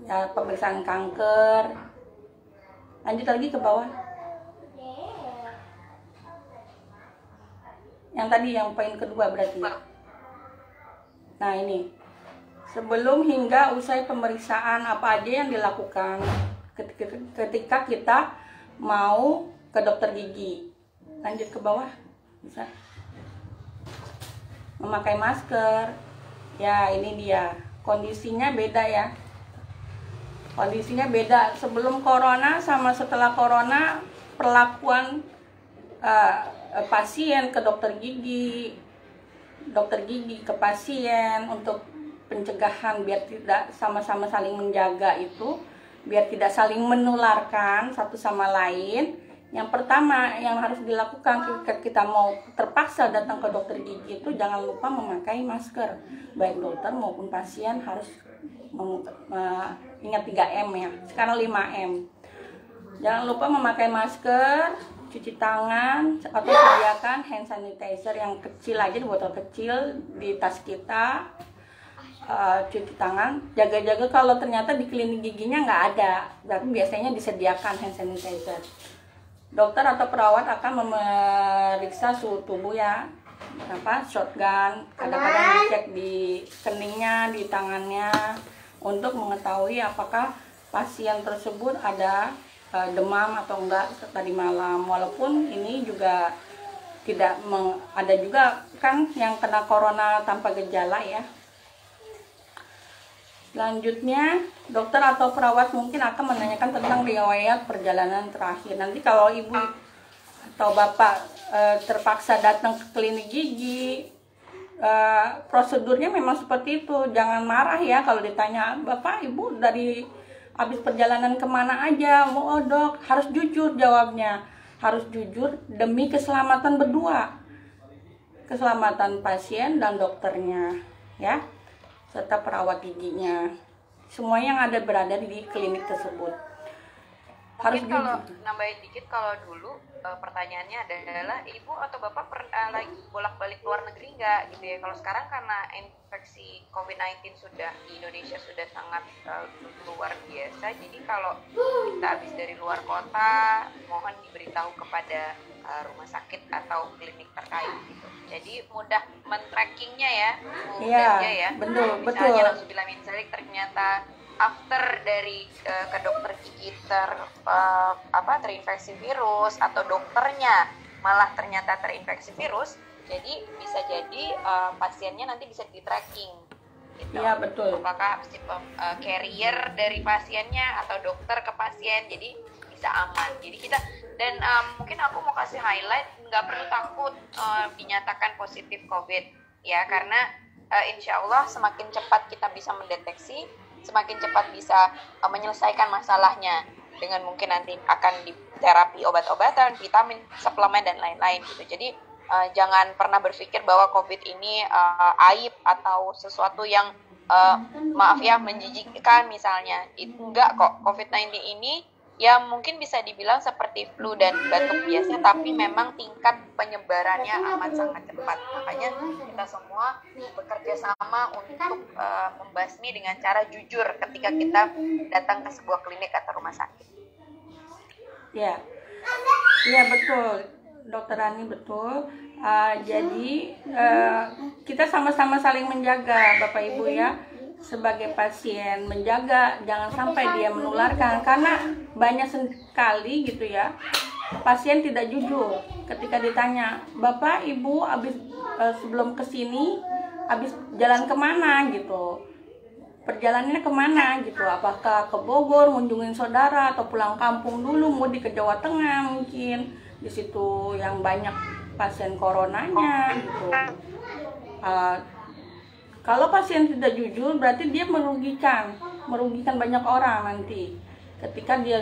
ya. Pemeriksaan kanker. Lanjut lagi ke bawah. Yang tadi yang poin kedua berarti. Nah ini, sebelum hingga usai pemeriksaan apa aja yang dilakukan ketika kita mau ke dokter gigi. Lanjut ke bawah, bisa. Memakai masker. Ya ini dia, kondisinya beda ya. Kondisinya beda sebelum corona sama setelah corona. Perlakuan pasien ke dokter gigi ke pasien untuk pencegahan biar tidak sama-sama saling menjaga itu, biar tidak saling menularkan satu sama lain. Yang pertama yang harus dilakukan ketika kita mau terpaksa datang ke dokter gigi itu, jangan lupa memakai masker. Baik dokter maupun pasien harus ingat 3M ya, sekarang 5M. Jangan lupa memakai masker, cuci tangan, atau sediakan hand sanitizer yang kecil aja, di botol kecil di tas kita. Cuci tangan, jaga-jaga kalau ternyata di klinik giginya nggak ada, tapi biasanya disediakan hand sanitizer. Dokter atau perawat akan memeriksa suhu tubuh ya, shotgun, kadang-kadang dicek di keningnya, di tangannya, untuk mengetahui apakah pasien tersebut ada demam atau enggak tadi malam. Walaupun ini juga tidak ada juga kan yang kena corona tanpa gejala ya. Selanjutnya, dokter atau perawat mungkin akan menanyakan tentang riwayat perjalanan terakhir. Nanti kalau ibu atau bapak terpaksa datang ke klinik gigi, prosedurnya memang seperti itu. Jangan marah ya kalau ditanya, bapak ibu dari habis perjalanan kemana aja? Oh dok, harus jujur jawabnya. Harus jujur demi keselamatan berdua, keselamatan pasien dan dokternya ya, serta perawat giginya, semua yang ada berada di klinik tersebut. Harus mungkin kalau nambahin dikit, kalau dulu pertanyaannya adalah ibu atau bapak pernah lagi bolak-balik luar negeri nggak gitu ya. Kalau sekarang karena infeksi COVID-19 sudah di Indonesia sudah sangat luar biasa, jadi kalau kita habis dari luar kota mohon diberitahu kepada rumah sakit atau klinik terkait gitu. Jadi mudah men-trackingnya ya, mudahnya ya. Betul. Misalnya Nauzubillah min dzalik, ternyata after dari ke dokter gigi terinfeksi virus, atau dokternya malah ternyata terinfeksi virus, jadi bisa jadi pasiennya nanti bisa di tracking gitu. Iya betul. Apakah carrier dari pasiennya atau dokter ke pasien, jadi bisa aman. Jadi kita dan mungkin aku mau kasih highlight, nggak perlu takut dinyatakan positif COVID ya, karena insya Allah semakin cepat kita bisa mendeteksi, semakin cepat bisa menyelesaikan masalahnya, dengan mungkin nanti akan di terapi obat-obatan, vitamin, suplemen dan lain-lain gitu. Jadi jangan pernah berpikir bahwa COVID ini aib atau sesuatu yang maaf ya menjijikkan misalnya. Enggak kok, COVID-19 ini ya mungkin bisa dibilang seperti flu dan batuk biasa, tapi memang tingkat penyebarannya amat sangat cepat. Makanya kita semua bekerja sama untuk membasmi dengan cara jujur ketika kita datang ke sebuah klinik atau rumah sakit. Ya. Iya betul, Dokter Rani betul. Jadi kita sama-sama saling menjaga, Bapak Ibu ya, sebagai pasien menjaga jangan sampai dia menularkan, karena banyak sekali gitu ya pasien tidak jujur ketika ditanya, Bapak Ibu habis sebelum kesini habis jalan kemana gitu, perjalanannya kemana gitu, apakah ke Bogor ngunjungin saudara atau pulang kampung dulu, mudik ke Jawa Tengah mungkin di situ yang banyak pasien coronanya gitu. Kalau pasien tidak jujur berarti dia merugikan banyak orang nanti. Ketika dia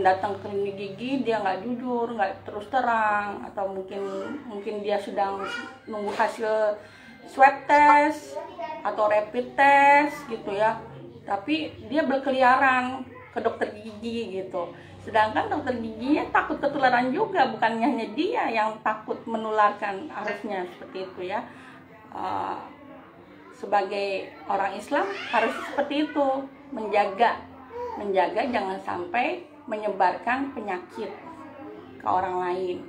datang ke klinik gigi dia nggak jujur, nggak terus terang, atau mungkin dia sedang nunggu hasil swab test atau rapid test gitu ya, tapi dia berkeliaran ke dokter gigi gitu. Sedangkan dokter giginya takut ketularan juga, bukannya hanya dia yang takut menularkan, harusnya seperti itu ya. Sebagai orang Islam harus seperti itu, menjaga jangan sampai menyebarkan penyakit ke orang lain,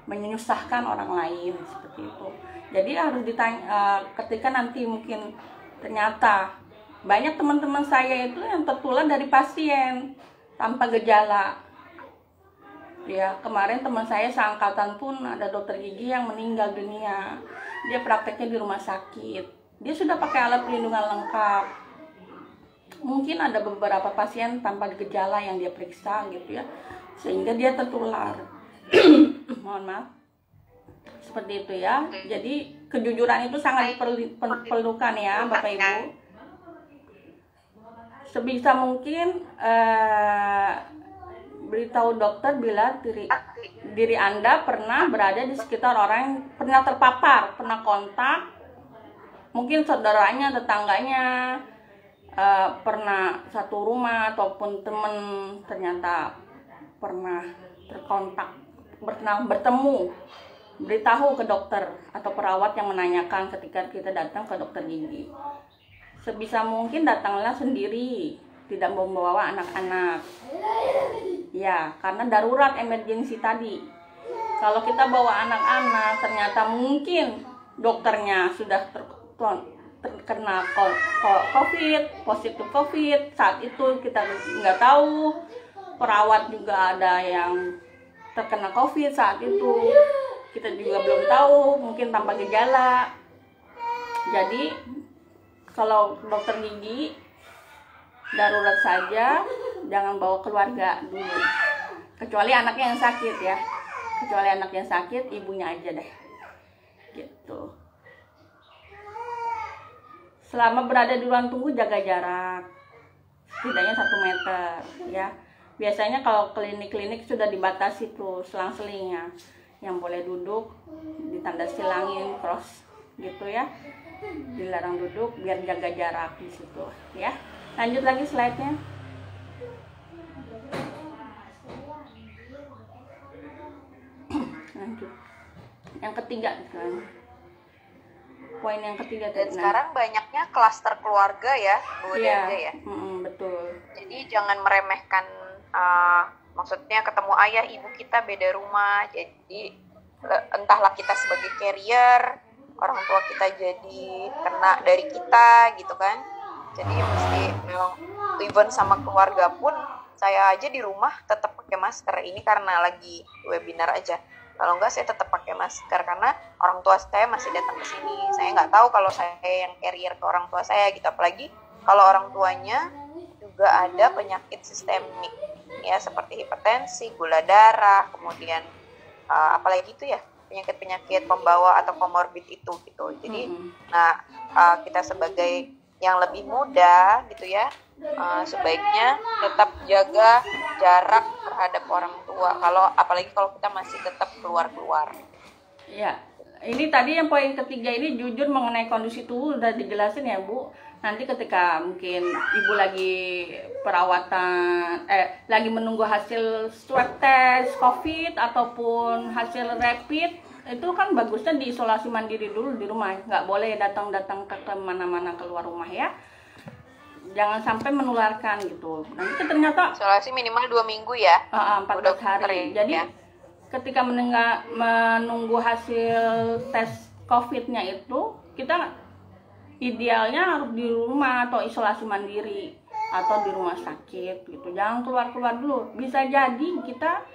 menyusahkan orang lain seperti itu. Jadi harus ditanya, ketika nanti mungkin ternyata banyak teman-teman saya itu yang tertular dari pasien tanpa gejala. Ya, kemarin teman saya seangkatan pun ada dokter gigi yang meninggal dunia. Dia prakteknya di rumah sakit. Dia sudah pakai alat pelindungan lengkap. Mungkin ada beberapa pasien tanpa gejala yang dia periksa gitu ya, sehingga dia tertular. Mohon maaf. Seperti itu ya. Jadi kejujuran itu sangat diperlukan ya Bapak Ibu. Sebisa mungkin beritahu dokter bila diri Anda pernah berada di sekitar orang yang pernah terpapar, pernah kontak, mungkin saudaranya, tetangganya, pernah satu rumah ataupun teman ternyata pernah terkontak, pernah bertemu. Beritahu ke dokter atau perawat yang menanyakan ketika kita datang ke dokter gigi. Sebisa mungkin datanglah sendiri, tidak membawa anak-anak. Ya, karena darurat emergensi tadi. Kalau kita bawa anak-anak, ternyata mungkin dokternya sudah terkena COVID, positif COVID. Saat itu kita nggak tahu. Perawat juga ada yang terkena COVID saat itu. Kita juga belum tahu, mungkin tanpa gejala. Jadi kalau dokter gigi darurat saja, jangan bawa keluarga dulu. Kecuali anaknya yang sakit ya. Kecuali anaknya yang sakit, ibunya aja deh. Gitu. Selama berada di ruang tunggu jaga jarak. Setidaknya 1 meter ya. Biasanya kalau klinik-klinik sudah dibatasi tuh selang-selingnya. Yang boleh duduk ditanda silangin cross gitu ya. Dilarang duduk biar jaga jarak di situ ya. Lanjut lagi slide-nya. Lanjut. Yang ketiga kan. Poin yang ketiga. Dan sekarang banyaknya klaster keluarga ya, Bu Denda ya. Betul. Jadi jangan meremehkan, maksudnya ketemu ayah ibu kita beda rumah. Jadi entahlah kita sebagai carrier, orang tua kita jadi kena dari kita gitu kan. Jadi mesti memang even sama keluarga pun, saya aja di rumah tetap pakai masker. Ini karena lagi webinar aja. Kalau enggak saya tetap pakai masker karena orang tua saya masih datang ke sini. Saya nggak tahu kalau saya yang carrier ke orang tua saya gitu. Apalagi kalau orang tuanya juga ada penyakit sistemik ya, seperti hipertensi, gula darah, kemudian apalagi itu ya, penyakit-penyakit pembawa atau komorbid itu gitu. Jadi kita sebagai yang lebih muda gitu ya, sebaiknya tetap jaga jarak terhadap orang tua. Apalagi kalau kita masih tetap keluar-keluar. Ya, ini tadi yang poin ketiga ini jujur mengenai kondisi tubuh udah dijelasin ya Bu. Nanti ketika mungkin ibu lagi perawatan, lagi menunggu hasil swab test COVID ataupun hasil rapid, itu kan bagusnya diisolasi mandiri dulu di rumah, nggak boleh datang-datang ke mana-mana keluar rumah ya. Jangan sampai menularkan gitu. Nanti ternyata isolasi minimal 2 minggu ya. 14 hari. Jadi ketika menunggu hasil tes COVID-nya itu, kita idealnya harus di rumah atau isolasi mandiri atau di rumah sakit gitu. Jangan keluar-keluar dulu. Bisa jadi kita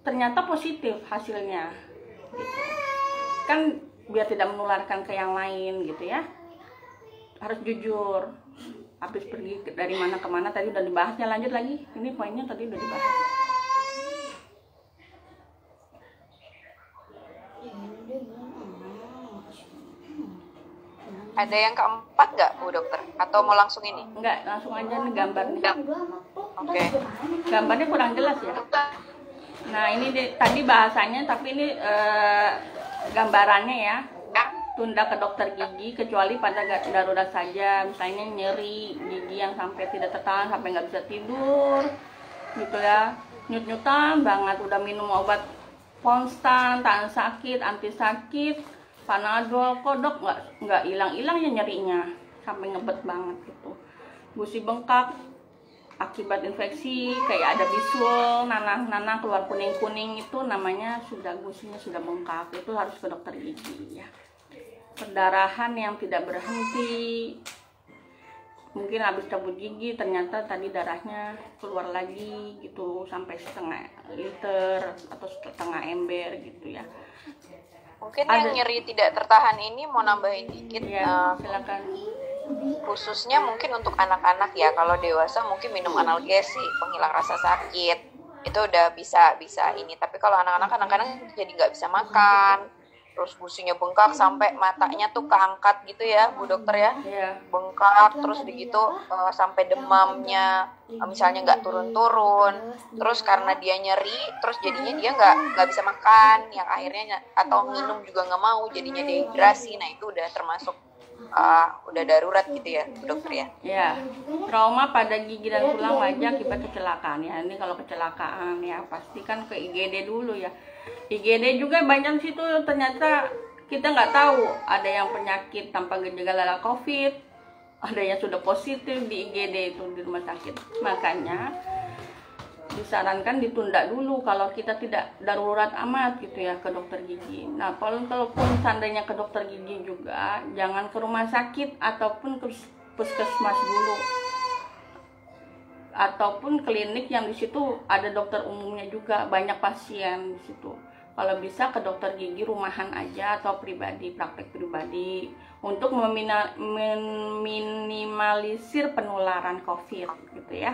ternyata positif hasilnya gitu. Kan biar tidak menularkan ke yang lain gitu ya. Harus jujur. Habis pergi dari mana ke mana tadi udah dibahasnya, lanjut lagi. Ini poinnya tadi udah dibahas. Ada yang keempat nggak Bu Dokter? Atau mau langsung ini? Enggak, langsung aja nih gambarnya. Oke. Gambarnya kurang jelas ya. Nah ini tadi bahasanya, tapi ini gambarannya ya. Tunda ke dokter gigi kecuali pada darurat saja, misalnya nyeri gigi yang sampai tidak tertahan, sampai nggak bisa tidur gitu ya, nyut-nyutan banget, udah minum obat konstan, tahan sakit, anti sakit, Panadol, kodok nggak hilang-hilang ya nyerinya, sampai ngebet banget gitu. Gusi bengkak akibat infeksi, kayak ada bisul, nanah-nanah keluar kuning-kuning, itu namanya sudah gusinya sudah bengkak, itu harus ke dokter gigi ya. Perdarahan yang tidak berhenti, mungkin habis cabut gigi ternyata tadi darahnya keluar lagi gitu sampai setengah liter atau setengah ember gitu ya. Mungkin yang nyeri tidak tertahan ini mau nambahin dikit ya, silakan. Khususnya mungkin untuk anak-anak ya, kalau dewasa mungkin minum analgesi penghilang rasa sakit itu udah bisa ini, tapi kalau anak-anak kadang-kadang jadi nggak bisa makan, terus gusinya bengkak sampai matanya tuh keangkat gitu ya Bu Dokter ya, bengkak terus begitu sampai demamnya misalnya nggak turun-turun, terus karena dia nyeri terus jadinya dia nggak bisa makan, yang akhirnya atau minum juga nggak mau, jadinya dehidrasi. Nah itu udah termasuk udah darurat gitu ya Bu Dokter ya. Ya, trauma pada gigi dan tulang wajah akibat kecelakaan ya. Ini kalau kecelakaan ya pastikan ke IGD dulu ya. IGD juga banyak situ ternyata kita nggak tahu, ada yang penyakit tanpa gejala COVID, ada yang sudah positif di IGD itu di rumah sakit. Makanya disarankan ditunda dulu kalau kita tidak darurat amat gitu ya ke dokter gigi. Nah, kalaupun seandainya ke dokter gigi juga jangan ke rumah sakit ataupun ke puskesmas dulu, ataupun klinik yang di situ ada dokter umumnya juga, banyak pasien di situ. Kalau bisa ke dokter gigi rumahan aja atau pribadi, praktek pribadi untuk meminimalisir penularan COVID gitu ya.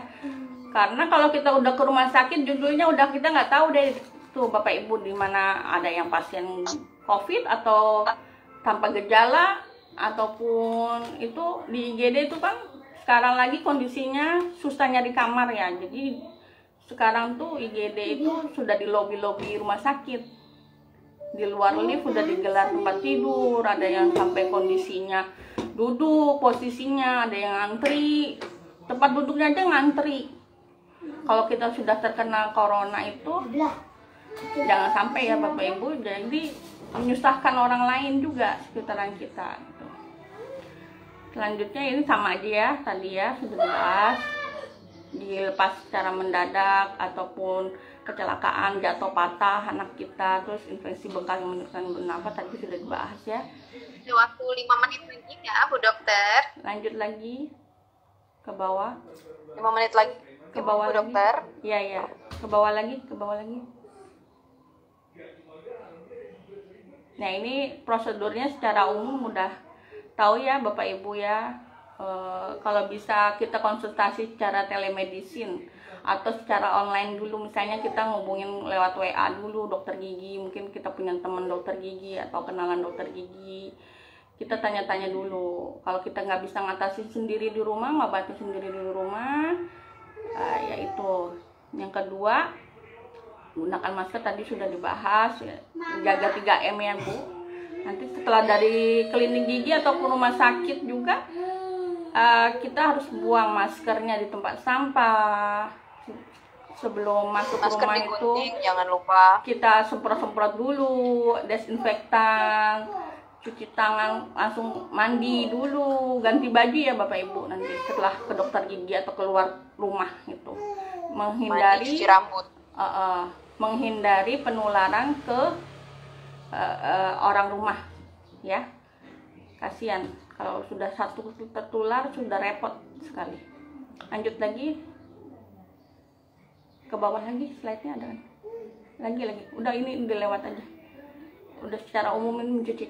Karena kalau kita udah ke rumah sakit judulnya udah kita nggak tahu deh tuh Bapak Ibu di mana ada yang pasien COVID atau tanpa gejala, ataupun itu di IGD itu kan sekarang lagi kondisinya susah nyari kamar ya. Jadi sekarang tuh IGD itu sudah di lobi-lobi rumah sakit, di luar lift udah digelar tempat tidur, ada yang sampai kondisinya duduk posisinya, ada yang ngantri, tempat duduknya aja ngantri. Kalau kita sudah terkena corona itu jangan sampai ya Bapak Ibu, jadi menyusahkan orang lain juga sekitaran kita gitu. Selanjutnya ini sama aja ya, tadi ya sudah dibahas, dilepas secara mendadak ataupun kecelakaan, jatuh patah anak kita, terus infeksi bengkak yang menyebabkan bernafas tadi sudah dibahas ya. Waktu 5 menit lagi ya Bu Dokter. Lanjut lagi ke bawah. 5 menit lagi Ke bawah Bu lagi. Dokter. Iya. Ke bawah lagi. Nah, ini prosedurnya secara umum udah tahu ya Bapak Ibu ya. Kalau bisa kita konsultasi secara telemedicine atau secara online dulu, misalnya kita ngubungin lewat WA dulu dokter gigi, mungkin kita punya teman dokter gigi atau kenalan dokter gigi, kita tanya-tanya dulu. Kalau kita nggak bisa ngatasin sendiri di rumah, ngobati sendiri di rumah, yaitu yang kedua, gunakan masker tadi sudah dibahas ya. Jaga 3M ya Bu. Nanti setelah dari klinik gigi ataupun rumah sakit juga kita harus buang maskernya di tempat sampah. Sebelum masuk Masker rumah digunting, itu jangan lupa kita semprot-semprot dulu desinfektan, cuci tangan, langsung mandi dulu, ganti baju ya Bapak Ibu nanti setelah ke dokter gigi atau keluar rumah gitu. mandi, Menghindari cuci rambut. menghindari penularan ke orang rumah ya. Kasihan kalau sudah satu tertular, sudah repot sekali. Lanjut lagi ke bawah lagi, slide-nya ada kan? Lagi udah, ini udah lewat aja. Udah secara umum ini mencuci.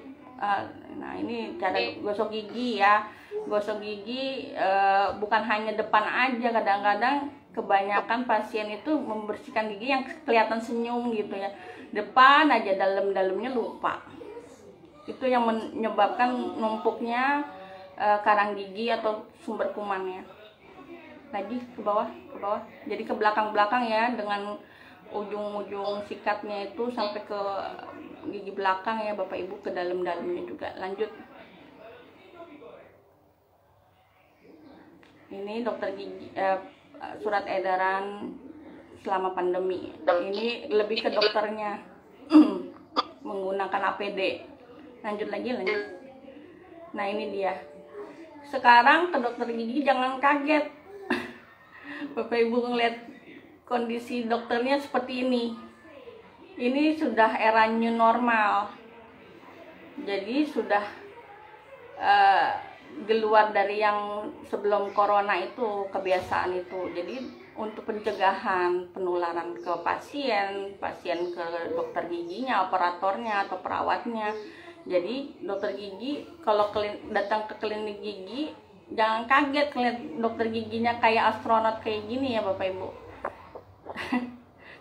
Nah ini cara gosok gigi ya. Gosok gigi bukan hanya depan aja, kadang-kadang kebanyakan pasien itu membersihkan gigi yang kelihatan senyum gitu ya, depan aja, dalam-dalamnya lupa. Itu yang menyebabkan numpuknya karang gigi atau sumber kumannya. Lagi ke bawah, jadi ke belakang-belakang ya, dengan ujung-ujung sikatnya itu sampai ke gigi belakang ya Bapak Ibu, ke dalam-dalamnya juga. Lanjut. Ini dokter gigi, surat edaran selama pandemi. Ini lebih ke dokternya menggunakan APD. Lanjut. Nah ini dia. Sekarang ke dokter gigi jangan kaget. Bapak Ibu ngeliat kondisi dokternya seperti ini. Ini sudah era new normal. Jadi sudah keluar dari yang sebelum corona itu, kebiasaan itu. Jadi untuk pencegahan penularan ke pasien ke dokter giginya, operatornya atau perawatnya. Jadi dokter gigi kalau datang ke klinik gigi jangan kaget ngeliat dokter giginya kayak astronot kayak gini ya Bapak Ibu.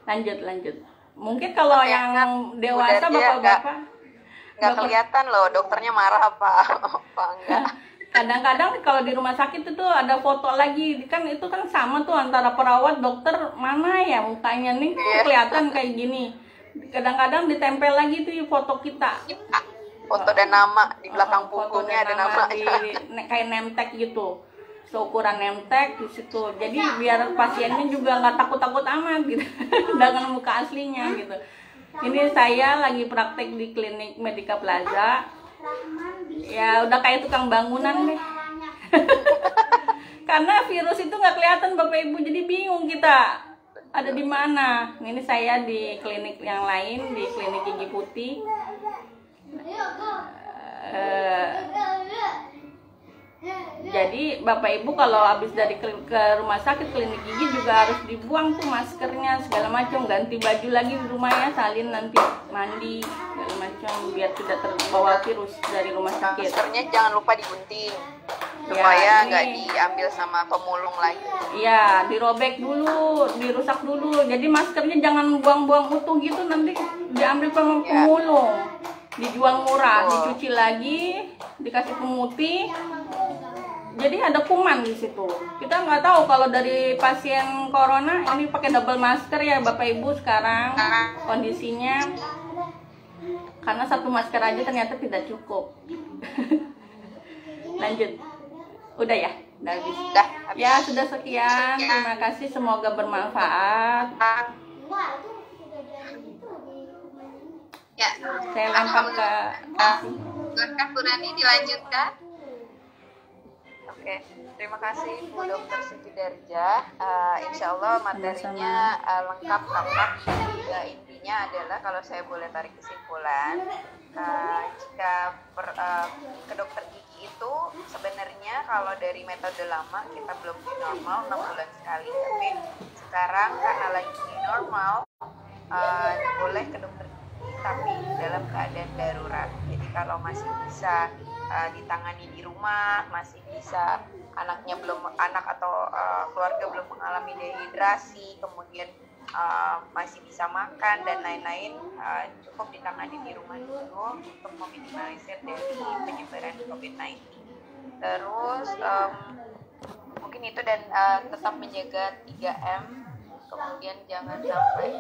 lanjut. Mungkin kalau yang dewasa bapak-bapak nggak kelihatan loh dokternya marah apa enggak. Kadang-kadang kalau di rumah sakit itu ada foto lagi, kan itu kan sama tuh antara perawat dokter, mana ya mukanya nih kelihatan kayak gini. Kadang-kadang ditempel lagi tuh foto kita, foto dan nama di belakang punggungnya, ada nama kayak nemtek gitu, seukuran nemtek di situ. Jadi biar pasiennya juga nggak takut-takut amat gitu dengan muka aslinya gitu. Ini saya lagi praktek di klinik Medika Plaza. Ya udah kayak tukang bangunan deh. Karena virus itu nggak kelihatan Bapak Ibu, jadi bingung kita ada di mana. Ini saya di klinik yang lain, di klinik Gigi Putih. Jadi Bapak Ibu kalau habis dari ke rumah sakit klinik gigi juga harus dibuang tuh maskernya segala macam, ganti baju lagi di rumah ya, salin nanti mandi segala macam biar tidak terbawa virus dari rumah sakit. Maskernya jangan lupa digunting supaya nggak diambil sama pemulung lagi. Iya, dirobek dulu, dirusak dulu. Jadi maskernya jangan buang-buang utuh gitu, nanti diambil sama pemulung. Dijual murah, dicuci lagi, dikasih pemutih. Jadi ada kuman di situ. Kita nggak tahu kalau dari pasien corona ini pakai double masker ya Bapak Ibu sekarang kondisinya, karena satu masker aja ternyata tidak cukup. Lanjut. Udah ya? Udah habis. Ya sudah sekian. Terima kasih, semoga bermanfaat. Ya. Saya lempar ke Silakan Bu Rani dilanjutkan. Oke, terima kasih Bu Dokter Siti Darja. Insya Allah materinya lengkap. Ya, intinya adalah kalau saya boleh tarik kesimpulan, jika ke dokter gigi itu sebenarnya kalau dari metode lama kita belum di normal 6 bulan sekali, tapi sekarang karena lagi di normal boleh ke dokter gigi tapi dalam keadaan darurat. Jadi kalau masih bisa ditangani di rumah, masih bisa anak atau keluarga belum mengalami dehidrasi, kemudian masih bisa makan dan lain-lain, cukup ditangani di rumah dulu untuk meminimalisir dari penyebaran COVID-19. Terus mungkin itu, dan tetap menjaga 3M, kemudian jangan sampai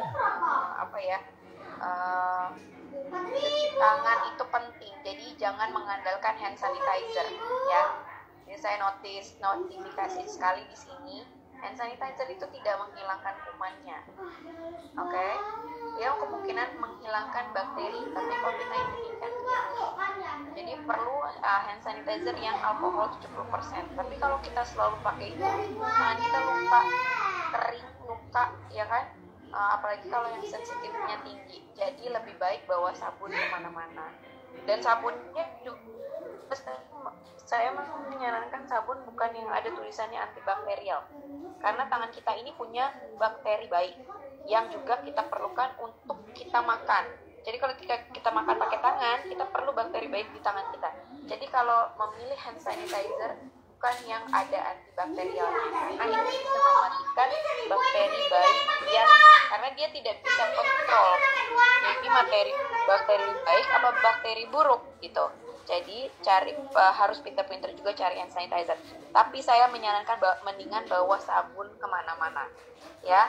cuci tangan itu penting, jadi jangan mengandalkan hand sanitizer ya. Jadi saya notifikasi sekali di sini, hand sanitizer itu tidak menghilangkan kumannya, oke? Dia kemungkinan menghilangkan bakteri, tapi COVID-19 kan virus. Jadi perlu hand sanitizer yang alkohol 70%. Tapi kalau kita selalu pakai itu, tangan kita luka, kering, luka, ya kan? apalagi kalau yang sensitifnya tinggi. Jadi lebih baik bawa sabun kemana-mana. Dan sabunnya juga saya menyarankan sabun bukan yang ada tulisannya antibakterial, karena tangan kita ini punya bakteri baik yang juga kita perlukan untuk kita makan. Jadi kalau kita makan pakai tangan, kita perlu bakteri baik di tangan kita. Jadi kalau memilih hand sanitizer, bukan yang ada antibakterial, karena itu bisa mematikan bakteri baik yang, karena dia tidak bisa kontrol jadi bakteri baik apa bakteri buruk gitu. Jadi harus pintar-pintar juga cari hand sanitizer. Tapi saya menyarankan mendingan bawa sabun kemana-mana, ya.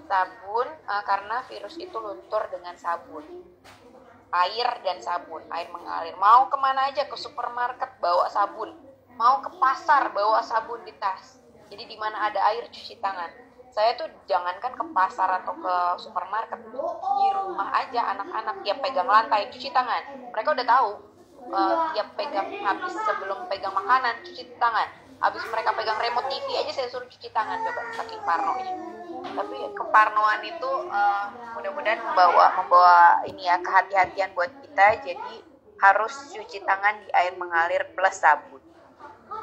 Sabun karena virus itu luntur dengan sabun. Air dan sabun, air mengalir. Mau kemana aja, ke supermarket bawa sabun, mau ke pasar bawa sabun di tas. Jadi di mana ada air cuci tangan. Saya tuh jangankan ke pasar atau ke supermarket, di rumah aja anak-anak tiap pegang lantai cuci tangan. Mereka udah tahu. Tiap pegang, habis sebelum pegang makanan cuci tangan, habis mereka pegang remote TV aja saya suruh cuci tangan. Coba, saking parnonya. Tapi keparnoan itu mudah-mudahan membawa ini ya, kehati-hatian buat kita. Jadi harus cuci tangan di air mengalir plus sabun.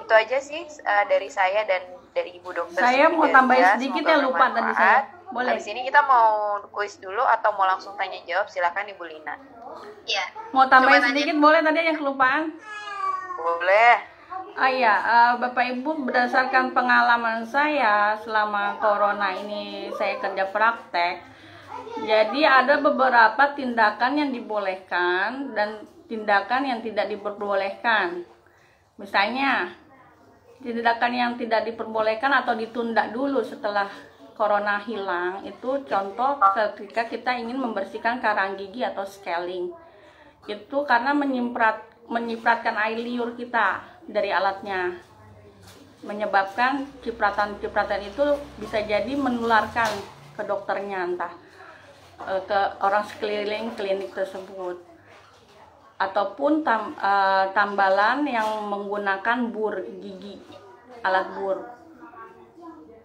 Itu aja sih dari saya dan dari Ibu Dokter. Saya mau tambahin sedikit ya, lupa tadi saya. Boleh. Habis ini kita mau kuis dulu atau mau langsung tanya jawab? Silakan Ibu Lina. Iya. Mau tambahin sedikit boleh, tadi yang kelupaan? Boleh. Iya, Bapak Ibu, berdasarkan pengalaman saya selama corona ini saya kerja praktek, jadi ada beberapa tindakan yang dibolehkan dan tindakan yang tidak diperbolehkan. Misalnya, tindakan yang tidak diperbolehkan atau ditunda dulu setelah corona hilang, itu contoh ketika kita ingin membersihkan karang gigi atau scaling. Itu karena menyipratkan air liur kita dari alatnya, menyebabkan cipratan-cipratan itu bisa jadi menularkan ke dokternya, entah ke orang sekeliling klinik tersebut, ataupun tambalan yang menggunakan bur gigi, alat bur,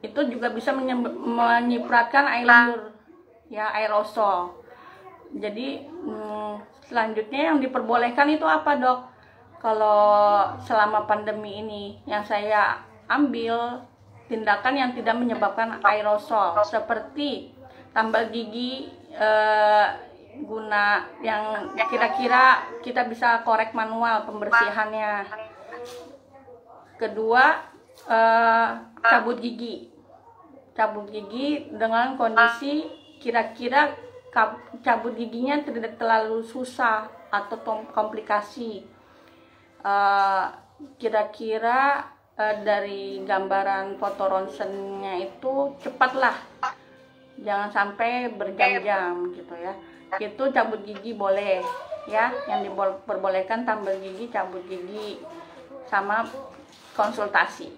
itu juga bisa menyipratkan air liur, ya, aerosol. Jadi selanjutnya yang diperbolehkan itu apa, Dok? Kalau selama pandemi ini yang saya ambil tindakan yang tidak menyebabkan aerosol, seperti tambal gigi guna yang kira-kira kita bisa korek manual pembersihannya. Kedua, cabut gigi dengan kondisi kira-kira cabut giginya tidak terlalu susah atau komplikasi. Kira-kira dari gambaran foto ronsennya itu cepatlah, jangan sampai berjam-jam gitu ya. Itu cabut gigi boleh ya, yang diperbolehkan tambal gigi, cabut gigi, sama konsultasi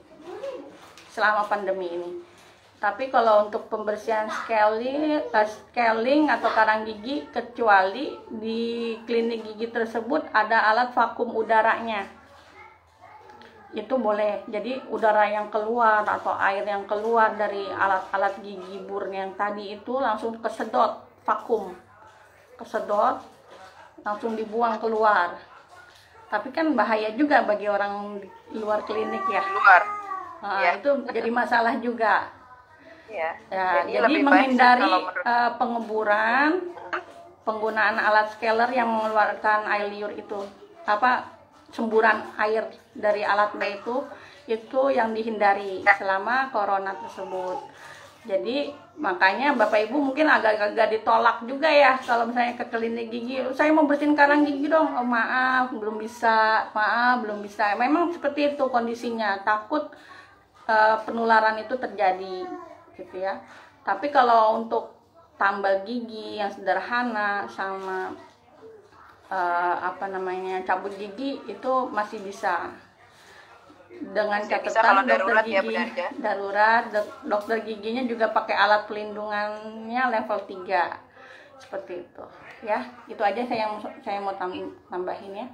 selama pandemi ini. Tapi kalau untuk pembersihan scaling atau karang gigi, kecuali di klinik gigi tersebut ada alat vakum udaranya, itu boleh. Jadi udara yang keluar atau air yang keluar dari alat-alat gigi bur yang tadi itu langsung kesedot, vakum, kesedot, langsung dibuang keluar. Tapi kan bahaya juga bagi orang di luar klinik ya. Ya. Itu jadi masalah juga. Ya, jadi menghindari pengeburan, penggunaan alat scaler yang mengeluarkan air liur itu, semburan air dari alatnya itu yang dihindari selama corona tersebut. Jadi makanya Bapak Ibu mungkin agak-agak ditolak juga ya kalau misalnya ke klinik gigi, saya mau bersihin karang gigi dong, maaf belum bisa. Memang seperti itu kondisinya, takut penularan itu terjadi gitu ya. Tapi kalau untuk tambal gigi yang sederhana sama cabut gigi itu masih bisa, dengan catatan dokter gigi darurat, dokter giginya juga pakai alat pelindungannya level 3 seperti itu ya. Itu aja saya mau tambahin ya.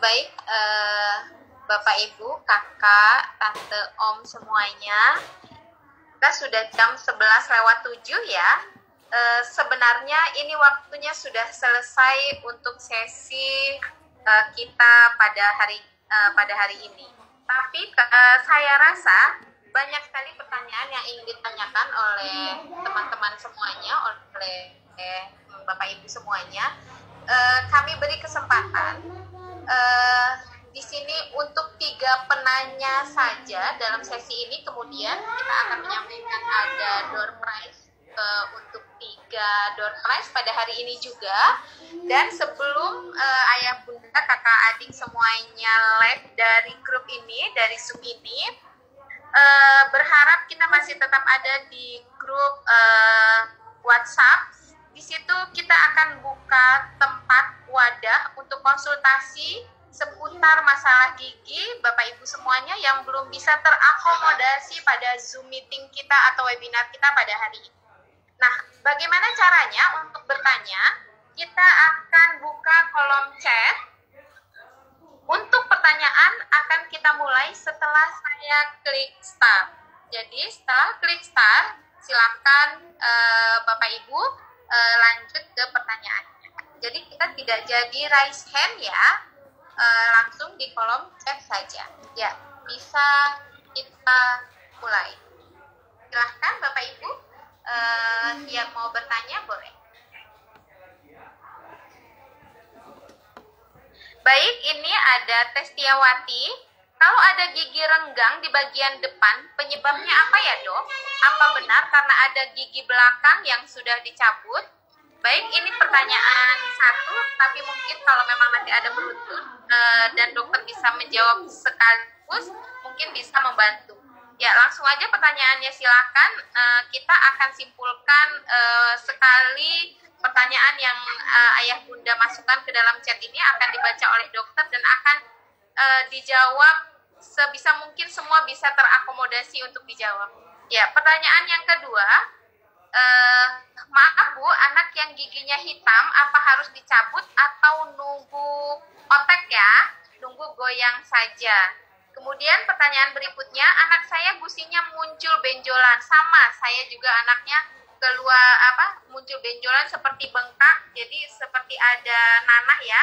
Baik, Bapak Ibu, kakak, tante, om semuanya, Kita sudah jam 11:07 ya. Sebenarnya ini waktunya sudah selesai untuk sesi kita pada hari ini. Tapi saya rasa banyak sekali pertanyaan yang ingin ditanyakan oleh teman-teman semuanya, oleh Bapak Ibu semuanya. Kami beri kesempatan di sini untuk 3 penanya saja dalam sesi ini. Kemudian kita akan menyampaikan ada door prize untuk 3 door prize pada hari ini juga. Dan sebelum ayah bunda kakak adik semuanya live dari grup ini, dari Zoom ini, berharap kita masih tetap ada di grup WhatsApp. Di situ kita akan buka tempat wadah untuk konsultasi seputar masalah gigi Bapak Ibu semuanya yang belum bisa terakomodasi pada Zoom meeting kita atau webinar kita pada hari ini. Nah, bagaimana caranya untuk bertanya? Kita akan buka kolom chat. Untuk pertanyaan akan kita mulai setelah saya klik start. Jadi setelah klik start, silakan Bapak Ibu lanjut ke pertanyaannya. Jadi kita tidak jadi raise hand ya, langsung di kolom chat saja. Ya, bisa kita mulai. Silahkan Bapak Ibu yang mau bertanya boleh. Baik, ini ada Testiawati. Kalau ada gigi renggang di bagian depan, penyebabnya apa ya dok? Apa benar karena ada gigi belakang yang sudah dicabut? Baik, ini pertanyaan satu, tapi mungkin kalau memang nanti ada beruntun dan dokter bisa menjawab sekaligus, mungkin bisa membantu. Ya, langsung aja pertanyaannya silakan. Kita akan simpulkan sekali pertanyaan yang ayah bunda masukkan ke dalam chat ini akan dibaca oleh dokter dan akan dijawab sebisa mungkin, semua bisa terakomodasi untuk dijawab. Ya, pertanyaan yang kedua, maaf Bu, anak yang giginya hitam apa harus dicabut atau nunggu otek ya, nunggu goyang saja? Kemudian pertanyaan berikutnya, anak saya gusinya muncul benjolan, sama saya juga anaknya muncul benjolan seperti bengkak, jadi seperti ada nanah ya,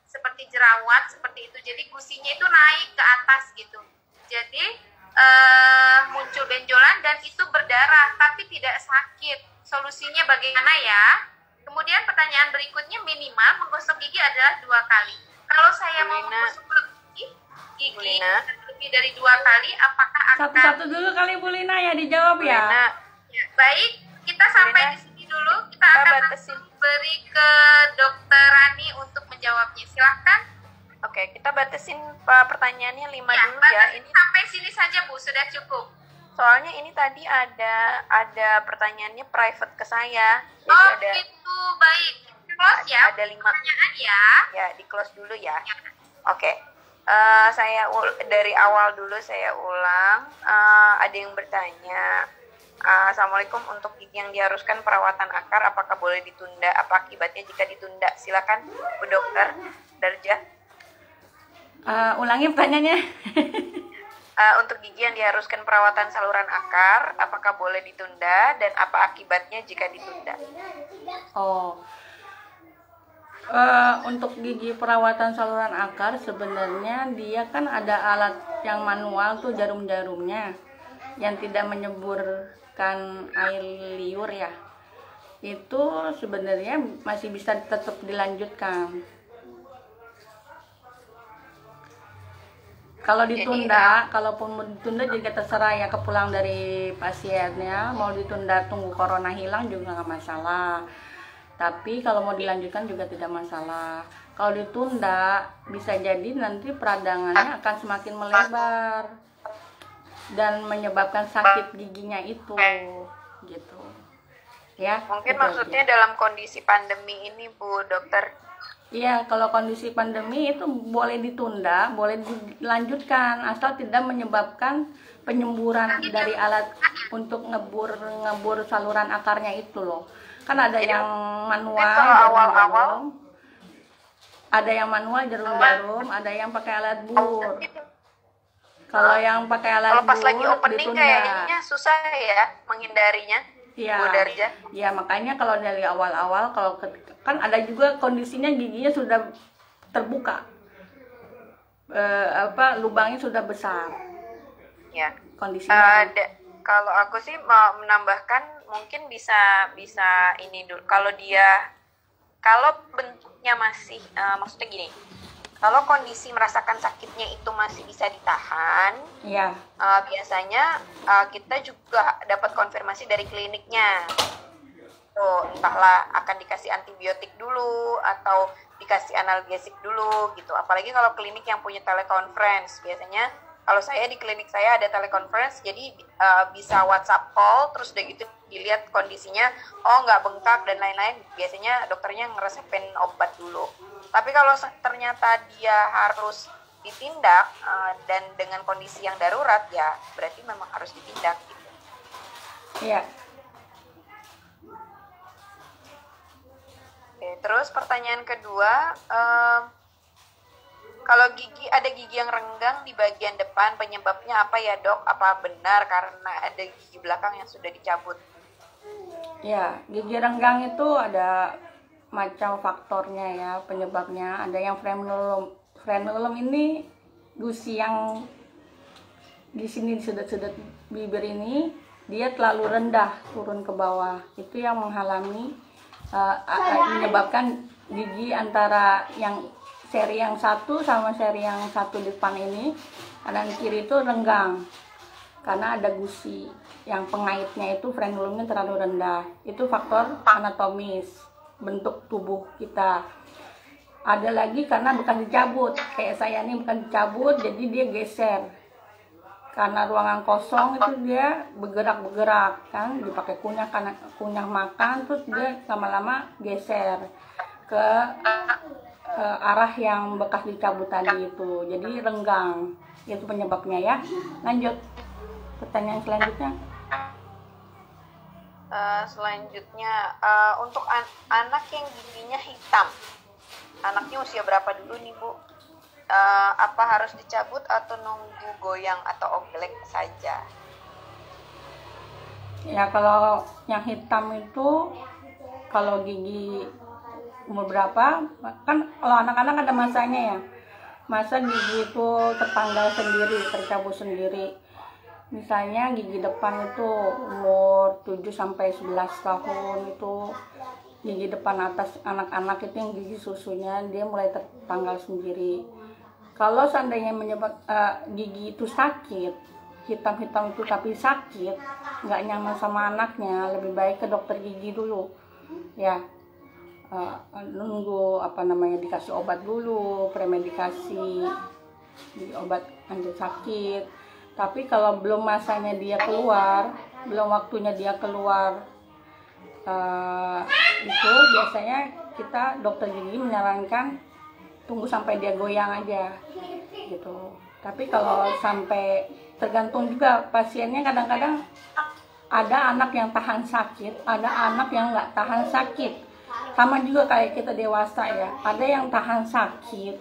seperti jerawat seperti itu, jadi gusinya itu naik ke atas gitu, jadi muncul benjolan dan itu berdarah tapi tidak sakit. Solusinya bagaimana ya? Kemudian pertanyaan berikutnya, minimal menggosok gigi adalah 2 kali. Kalau saya mau menggosok gigi lebih dari 2 kali, apakah akan Satu-satu dulu kali Bu Lina ya dijawab ya. Baik, kita sampai di sini dulu. Kita akan langsung beri ke Dokter Rani untuk menjawabnya. Silahkan. Oke, kita batasin pertanyaannya 5 dulu ya. Ini sampai sini saja Bu, sudah cukup. Soalnya ini tadi ada pertanyaannya private ke saya. Jadi ada gitu, baik. Close ya. Ada 5 pertanyaan ya. Ya, di close dulu ya. Oke. Saya dari awal dulu saya ulang. Ada yang bertanya, Assalamualaikum, untuk gigi yang diharuskan perawatan akar apakah boleh ditunda? Apa akibatnya jika ditunda? Silakan Bu Dokter Darja. Ulangi pertanyaannya. Untuk gigi yang diharuskan perawatan saluran akar apakah boleh ditunda dan apa akibatnya jika ditunda? Untuk gigi perawatan saluran akar sebenarnya dia kan ada alat yang manual tuh, jarum-jarumnya yang tidak menyemburkan air liur ya, itu sebenarnya masih bisa tetap dilanjutkan. Kalau ditunda, kalaupun mau ditunda juga terserah ya, kepulang dari pasiennya, mau ditunda tunggu corona hilang juga nggak masalah. Tapi kalau mau dilanjutkan juga tidak masalah. Kalau ditunda bisa jadi nanti peradangannya akan semakin melebar dan menyebabkan sakit giginya itu, gitu. Ya. Mungkin gitu maksudnya aja. dalam kondisi pandemi ini Bu Dokter. Iya, kalau kondisi pandemi itu boleh ditunda, boleh dilanjutkan asal tidak menyebabkan penyemburan dari alat untuk ngebur saluran akarnya itu loh. Kan ada yang manual, jarum-jarum, ada yang manual jarum-jarum, ada yang pakai alat bur. Kalau yang pakai alat Kalau pas lagi bur, opening ditunda. kayaknya susah ya menghindarinya. Iya, Bu Darja. ya makanya kalau dari awal-awal kan ada juga kondisinya giginya sudah terbuka, lubangnya sudah besar. Ya. Kondisinya. Kalau aku sih mau menambahkan mungkin bisa ini dulu. Kalau bentuknya masih maksudnya gini. Kalau kondisi merasakan sakitnya itu masih bisa ditahan, Iya. Biasanya kita juga dapat konfirmasi dari kliniknya. Tuh, entahlah akan dikasih antibiotik dulu atau dikasih analgesik dulu gitu. Apalagi kalau klinik yang punya teleconference, biasanya kalau saya di klinik saya ada teleconference, jadi bisa WhatsApp call, terus udah gitu dilihat kondisinya, oh nggak bengkak dan lain-lain. Biasanya dokternya ngeresepin obat dulu. Tapi kalau ternyata dia harus ditindak dan dengan kondisi yang darurat, ya berarti memang harus ditindak gitu. Iya. Oke, terus pertanyaan kedua, kalau ada gigi yang renggang di bagian depan, penyebabnya apa ya dok? Apa benar karena ada gigi belakang yang sudah dicabut? Ya, gigi renggang itu ada macam faktornya ya, penyebabnya. Ada yang frenulum. Frenulum ini gusi yang di sini di sudut-sudut bibir ini, dia terlalu rendah turun ke bawah. Itu yang menghalangi, menyebabkan gigi antara yang seri yang satu sama seri yang satu depan ini, kanan kiri itu renggang. Karena ada gusi yang pengaitnya itu frenulumnya terlalu rendah. Itu faktor anatomis, bentuk tubuh kita. Ada lagi karena bukan dicabut, kayak saya ini bukan dicabut, jadi dia geser. Karena ruangan kosong itu dia bergerak-bergerak kan, dipakai kunyah makan, terus dia lama-lama geser ke arah yang bekas dicabut tadi itu. Jadi renggang, itu penyebabnya ya. Lanjut pertanyaan selanjutnya. Selanjutnya untuk anak yang giginya hitam, anaknya usia berapa dulu nih Bu? Apa harus dicabut atau nunggu goyang atau oglek saja? Ya kalau yang hitam itu, kalau gigi umur berapa, kan kalau anak-anak ada masanya ya, masa gigi itu tertanggal sendiri, tercabut sendiri. Misalnya gigi depan itu umur 7-11 tahun, itu gigi depan atas anak-anak itu yang gigi susunya dia mulai tertanggal sendiri. Kalau seandainya gigi itu sakit, hitam-hitam itu tapi sakit, nggak nyaman sama anaknya, lebih baik ke dokter gigi dulu ya. Nunggu dikasih obat dulu, premedikasi, obat anti sakit. Tapi kalau belum masanya dia keluar, belum waktunya dia keluar, itu biasanya kita dokter gigi menyarankan tunggu sampai dia goyang aja gitu. Tapi kalau sampai, tergantung juga pasiennya, kadang-kadang ada anak yang tahan sakit, ada anak yang nggak tahan sakit. Sama juga kayak kita dewasa ya, ada yang tahan sakit,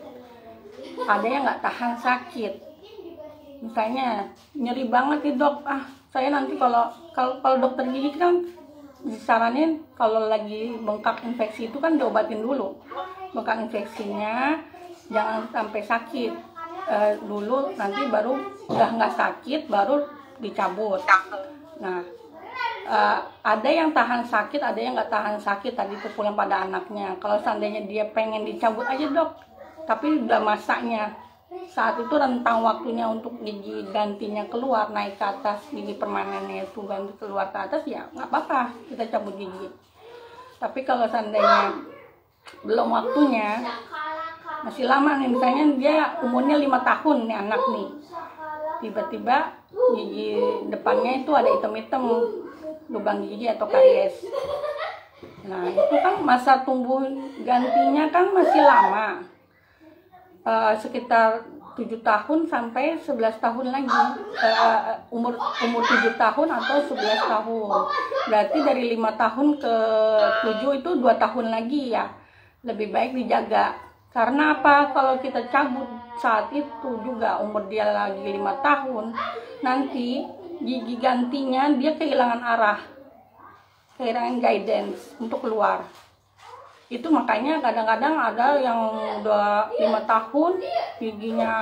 ada yang nggak tahan sakit. Misalnya nyeri banget nih dok, saya nanti kalau dokter gigi kan disaranin kalau lagi bengkak infeksi itu kan diobatin dulu. Bengkak infeksinya jangan sampai sakit dulu, nanti baru udah nggak sakit baru dicabut. Nah, ada yang tahan sakit, ada yang nggak tahan sakit, tadi itu pulang pada anaknya. Kalau seandainya dia pengen dicabut aja dok, tapi udah masaknya, saat itu rentang waktunya untuk gigi gantinya keluar, naik ke atas, gigi permanennya itu ganti keluar ke atas, ya nggak apa-apa kita cabut gigi. Tapi kalau seandainya belum waktunya, masih lama nih, misalnya dia umurnya 5 tahun nih anak nih, tiba-tiba gigi depannya itu ada hitam-hitam, lubang gigi atau karies. Nah itu kan masa tumbuh gantinya kan masih lama, sekitar 7 tahun sampai 11 tahun lagi, umur 7 tahun atau 11 tahun. Berarti dari 5 tahun ke 7 itu 2 tahun lagi ya. Lebih baik dijaga, Karena apa? Kalau kita cabut saat itu juga umur dia lagi 5 tahun, nanti gigi gantinya dia kehilangan arah, kehilangan guidance untuk keluar. Itu makanya kadang-kadang ada yang udah 5 tahun giginya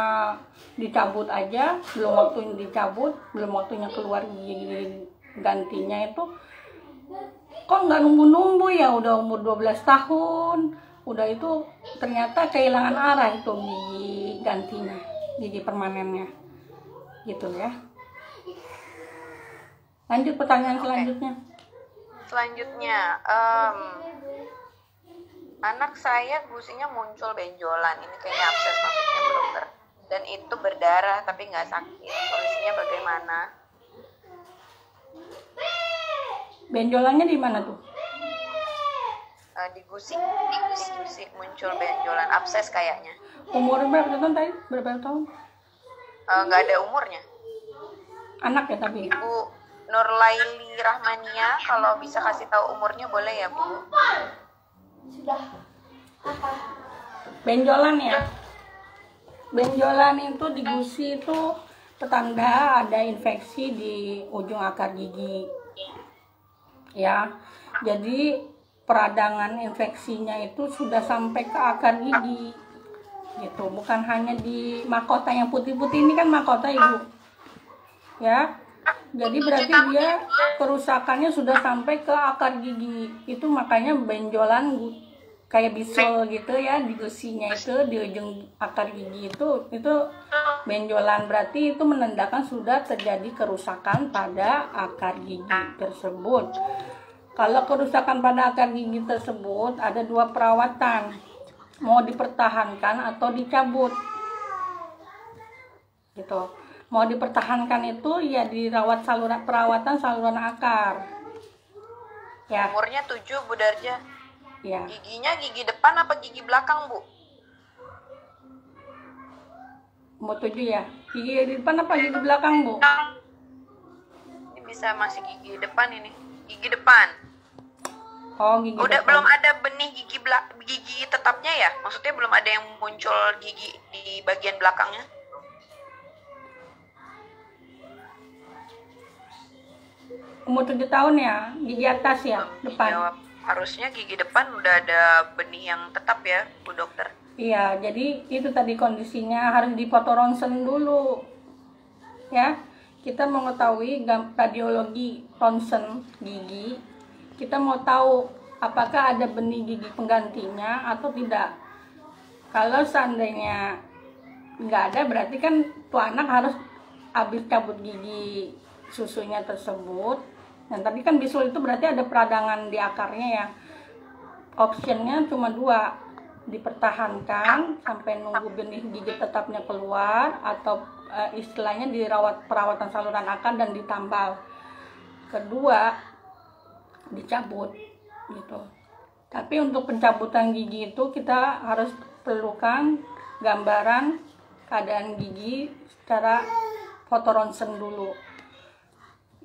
dicabut aja, belum waktunya dicabut, belum waktunya keluar gigi gantinya itu kok nggak nunggu-nunggu ya, udah umur 12 tahun udah itu ternyata kehilangan arah itu gigi gantinya, gigi permanennya gitu ya. Lanjut pertanyaan selanjutnya. Selanjutnya, anak saya gusinya muncul benjolan, ini kayaknya abses maksudnya Bu Dokter, dan itu berdarah tapi nggak sakit, solusinya bagaimana? Benjolannya di mana tuh? Di gusi muncul benjolan, abses kayaknya. Umur berapa tahun tadi? Berapa tahun? Nggak ada umurnya. Anak ya tapi. Ibu Nurlaili Rahmania, kalau bisa kasih tahu umurnya boleh ya Bu? Benjolan ya. Benjolan itu di gusi itu petanda ada infeksi di ujung akar gigi. Ya. Jadi peradangan infeksinya itu sudah sampai ke akar gigi gitu, bukan hanya di mahkota yang putih-putih ini kan mahkota Ibu ya, jadi berarti dia kerusakannya sudah sampai ke akar gigi, itu makanya benjolan kayak bisul gitu ya di gusinya itu di ujung akar gigi itu benjolan, berarti itu menandakan sudah terjadi kerusakan pada akar gigi tersebut. Kalau kerusakan pada akar gigi tersebut ada 2 perawatan, mau dipertahankan atau dicabut, gitu. Mau dipertahankan itu ya dirawat perawatan saluran akar. Ya. Umurnya 7 Bu Darja. Ya. Giginya gigi depan apa gigi belakang Bu? Umur 7 ya. Gigi di depan apa gigi belakang Bu? Ini bisa masih gigi depan ini. Gigi depan. Oh, gigi Udah depan. belum ada benih gigi tetapnya ya? Maksudnya belum ada yang muncul gigi di bagian belakangnya? Umur 7 tahun ya, gigi atas ya, depan. Jawab. Harusnya gigi depan udah ada benih yang tetap ya, Bu Dokter? Iya, jadi itu tadi kondisinya harus dipoto ronsen dulu. Ya, kita mau mengetahui radiologi ronsen gigi. Kita mau tahu apakah ada benih gigi penggantinya atau tidak. Kalau seandainya nggak ada, berarti kan tuh anak harus habis cabut gigi susunya tersebut. Dan tadi kan bisul itu berarti ada peradangan di akarnya ya. Optionnya cuma 2, dipertahankan sampai nunggu benih gigi tetapnya keluar, atau istilahnya dirawat perawatan saluran akar dan ditambal. Kedua, dicabut gitu. Tapi untuk pencabutan gigi itu kita harus perlukan gambaran keadaan gigi secara foto ronsen dulu.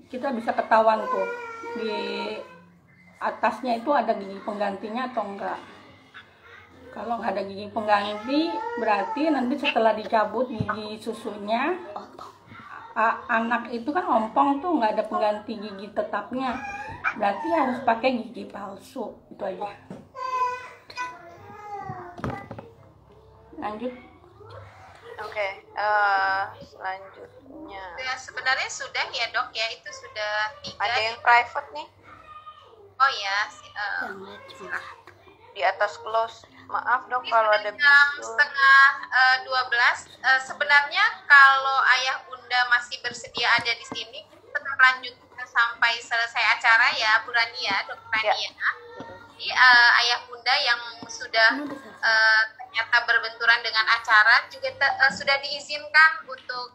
Kita bisa ketahuan tuh di atasnya itu ada gigi penggantinya atau enggak. Kalau nggak ada gigi pengganti, berarti nanti setelah dicabut gigi susunya, anak itu kan ompong tuh, nggak ada pengganti gigi tetapnya, berarti harus pakai gigi palsu. Itu aja. Lanjut. Oke, selanjutnya. Ya, sebenarnya sudah ya Dok ya, itu sudah 3. Ada yang private nih Oh ya, di atas close. Maaf Dok ini kalau sudah ada jam bisul. setengah 12. Sebenarnya kalau ayah bunda masih bersedia ada di sini, tetap lanjutkan sampai selesai acara ya, Bu Rani ya, Dok Rani ya. Jadi ayah bunda yang sudah ternyata berbenturan dengan acara juga sudah diizinkan untuk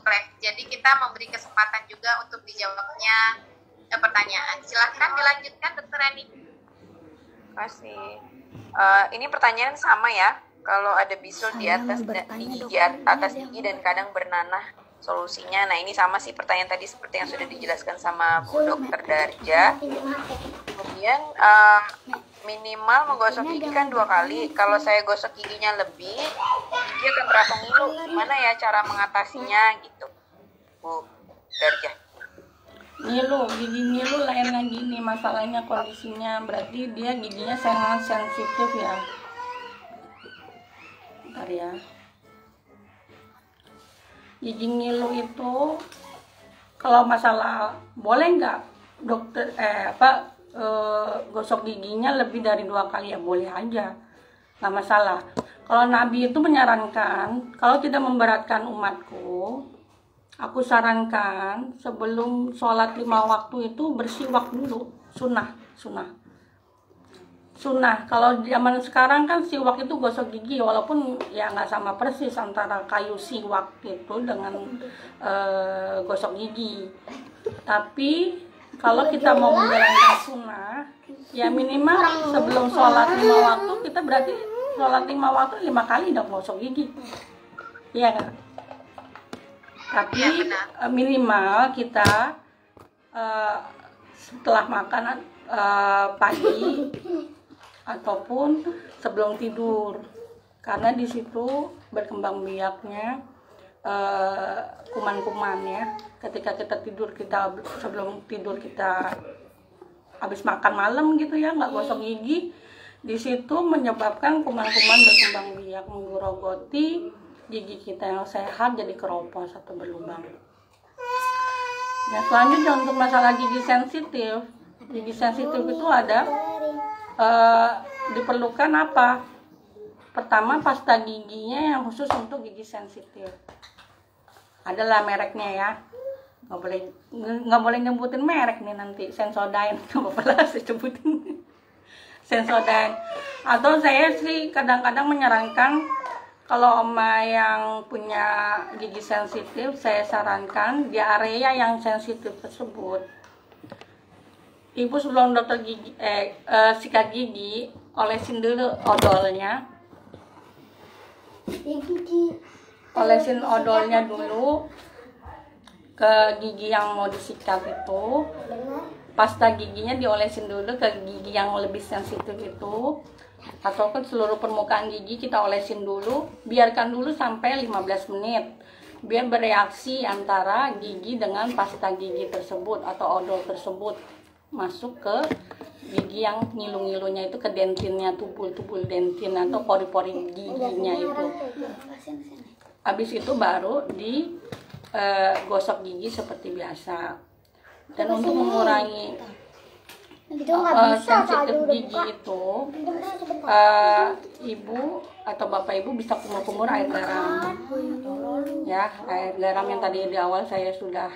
live. Jadi kita memberi kesempatan juga untuk dijawabnya pertanyaan. Silahkan dilanjutkan Dokter Rani. Kasih. Ini pertanyaan sama ya. Kalau ada bisul di atas di gigi atas gigi dan kadang bernanah, solusinya. Nah, ini sama sih pertanyaan tadi seperti yang sudah dijelaskan sama Bu Dokter Darja. Kemudian minimal menggosok gigi kan 2 kali. Kalau saya gosok giginya lebih, gigi akan terasa ngilu. Gimana ya cara mengatasinya gitu, Bu Darja? Gigi ngilu lain lagi nih masalahnya, kondisinya berarti dia giginya sangat sensitif ya. Bentar ya. Gigi ngilu itu kalau masalah boleh nggak dokter gosok giginya lebih dari 2 kali ya boleh aja, nggak masalah. Kalau Nabi itu menyarankan kalau tidak memberatkan umatku, aku sarankan sebelum sholat 5 waktu itu bersiwak dulu, sunnah. Kalau zaman sekarang kan siwak itu gosok gigi, walaupun ya nggak sama persis antara kayu siwak itu dengan gosok gigi. Tapi kalau kita mau menjalankan sunnah, ya minimal sebelum sholat 5 waktu kita berarti sholat 5 waktu 5 kali dong gosok gigi, iya kan? Tapi minimal kita setelah makan pagi ataupun sebelum tidur, karena di situ berkembang biaknya kuman-kumannya. Ketika kita tidur, sebelum tidur kita habis makan malam gitu ya, nggak gosok gigi, di situ menyebabkan kuman-kuman berkembang biak, menggerogoti gigi kita yang sehat jadi keropos atau berlubang. Nah, selanjutnya untuk masalah gigi sensitif itu ada diperlukan apa? Pertama, pasta giginya yang khusus untuk gigi sensitif. Adalah mereknya ya, nggak boleh nyebutin merek nih nanti. Sensodyne, nggak apa-apa lah saya sebutin Sensodyne. Atau saya sih kadang-kadang menyarankan kalau oma yang punya gigi sensitif, saya sarankan di area yang sensitif tersebut, ibu sebelum dokter gigi sikat gigi olesin dulu odolnya. Olesin odolnya dulu ke gigi yang mau disikat itu. Pasta giginya diolesin dulu ke gigi yang lebih sensitif itu, atau ke seluruh permukaan gigi kita olesin dulu. Biarkan dulu sampai 15 menit biar bereaksi antara gigi dengan pasta gigi tersebut atau odol tersebut masuk ke gigi yang ngilu-ngilunya itu, ke dentinnya, tubul-tubul dentin atau pori-pori giginya itu. Habis itu baru digosok gigi seperti biasa. Dan untuk mengurangi sensitif gigi itu, ibu atau bapak ibu bisa kumur-kumur air garam ya, air garam yang tadi di awal saya sudah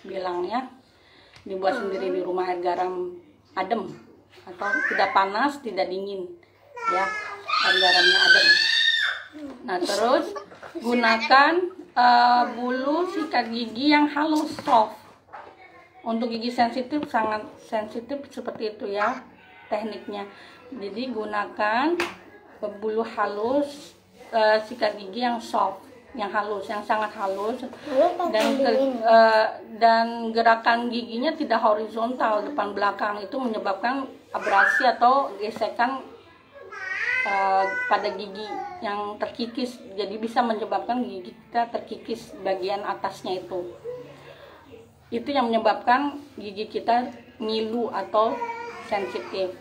bilangnya, dibuat sendiri di rumah. Air garam adem atau tidak panas tidak dingin ya, air garamnya adem. Nah, terus gunakan bulu sikat gigi yang halus, soft. Untuk gigi sensitif, sangat sensitif seperti itu ya tekniknya. Jadi gunakan bulu halus sikat gigi yang soft, yang halus, yang sangat halus, dan gerakan giginya tidak horizontal depan belakang, itu menyebabkan abrasi atau gesekan pada gigi yang terkikis, jadi bisa menyebabkan gigi kita terkikis bagian atasnya itu yang menyebabkan gigi kita ngilu atau sensitif,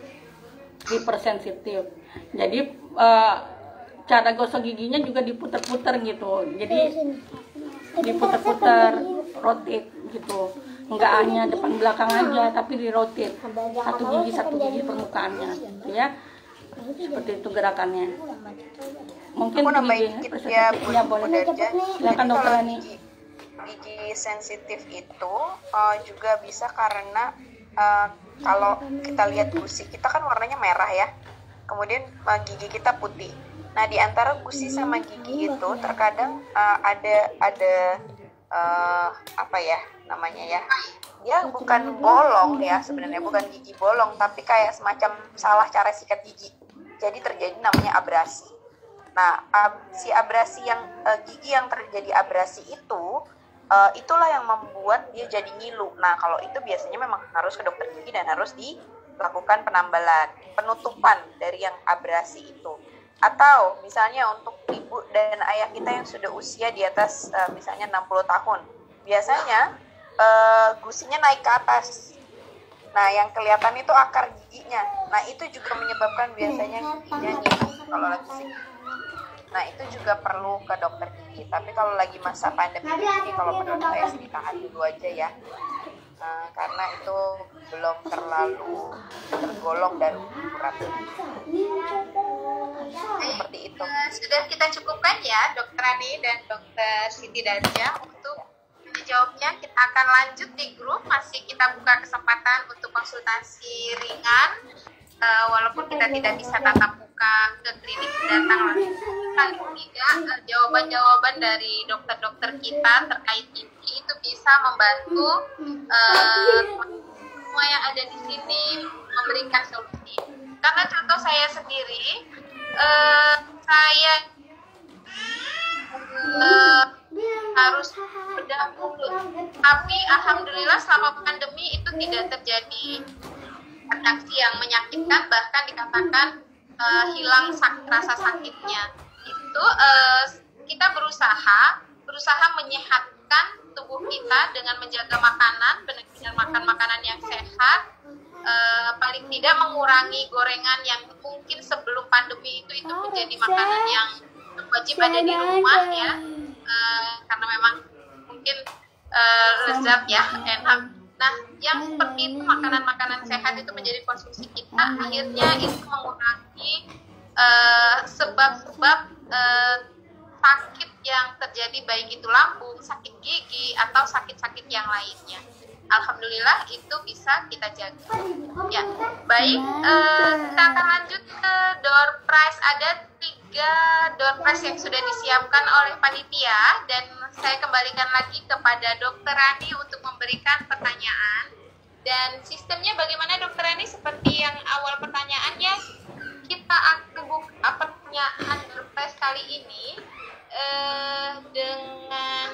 hipersensitif. Jadi cara gosok giginya juga diputar-putar gitu, jadi diputar-putar, rotate gitu, nggak hanya depan belakang aja tapi di rotate satu gigi permukaannya gitu ya, seperti itu gerakannya. Mungkin gigi perspektifnya boleh, silakan dokter Ani. Gigi sensitif itu juga bisa karena kalau kita lihat gusi kita kan warnanya merah ya, kemudian gigi kita putih. Nah, di antara gusi sama gigi itu terkadang ada apa ya namanya ya, dia bukan bolong ya, sebenarnya bukan gigi bolong tapi kayak semacam salah cara sikat gigi, jadi terjadi namanya abrasi. Nah, si abrasi yang gigi yang terjadi abrasi itu itulah yang membuat dia jadi ngilu. Nah, kalau itu biasanya memang harus ke dokter gigi dan harus lakukan penambalan, penutupan dari yang abrasi itu. Atau misalnya untuk ibu dan ayah kita yang sudah usia di atas misalnya 60 tahun, biasanya gusinya naik ke atas. Nah, yang kelihatan itu akar giginya. Nah, itu juga menyebabkan biasanya giginya nyimak kalau lagi sih. Nah, itu juga perlu ke dokter gigi. Tapi kalau lagi masa pandemi ini, kalau menurut saya sih ditahan dulu aja ya. Karena itu belum terlalu tergolong darurat. Seperti itu. Sudah kita cukupkan ya, Dokter Ani dan Dokter Siti Darja untuk menjawabnya. Kita akan lanjut di grup, masih kita buka kesempatan untuk konsultasi ringan, walaupun kita tidak bisa tatap muka ke klinik datang langsung. Paling tidak jawaban-jawaban dari dokter-dokter kita terkait gigi itu bisa membantu semua yang ada di sini memberikan solusi. Karena contoh saya sendiri, saya harus bedah mulut, tapi alhamdulillah selama pandemi itu tidak terjadi reaksi yang menyakitkan, bahkan dikatakan hilang rasa sakitnya. Itu kita berusaha menyehatkan tubuh kita dengan menjaga makanan, benar-benar makan makanan yang sehat, paling tidak mengurangi gorengan yang mungkin sebelum pandemi itu menjadi makanan yang wajib ada di rumah ya, karena memang mungkin lezat ya, enak. Nah, yang seperti itu makanan-makanan sehat itu menjadi konsumsi kita, akhirnya itu mengurangi sebab-sebab sakit yang terjadi, baik itu lambung, sakit gigi, atau sakit-sakit yang lainnya. Alhamdulillah itu bisa kita jaga. Ya, baik, kita akan lanjut ke door prize. Ada 3 door prize yang sudah disiapkan oleh panitia, dan saya kembalikan lagi kepada Dokter Rani untuk memberikan pertanyaan. Dan sistemnya bagaimana Dokter Rani? Seperti yang awal pertanyaannya, kita akan buka pertanyaan door prize kali ini dengan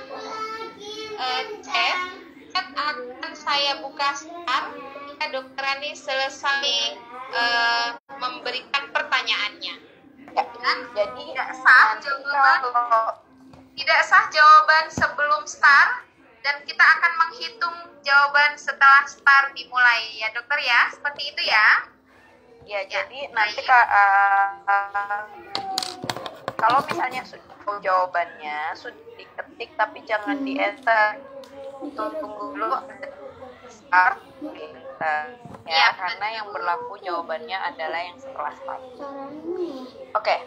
chat akan saya buka start jika Dokter Rani selesai memberikan pertanyaannya. Ya, jadi tidak sah jawaban sebelum start, dan kita akan menghitung jawaban setelah start dimulai ya dokter ya, seperti itu ya. Ya, jadi nanti kalau misalnya sudah tahu jawabannya, sudah diketik tapi jangan di-enter. Tunggu dulu start ya, karena yang berlaku jawabannya adalah yang setelah start. Oke,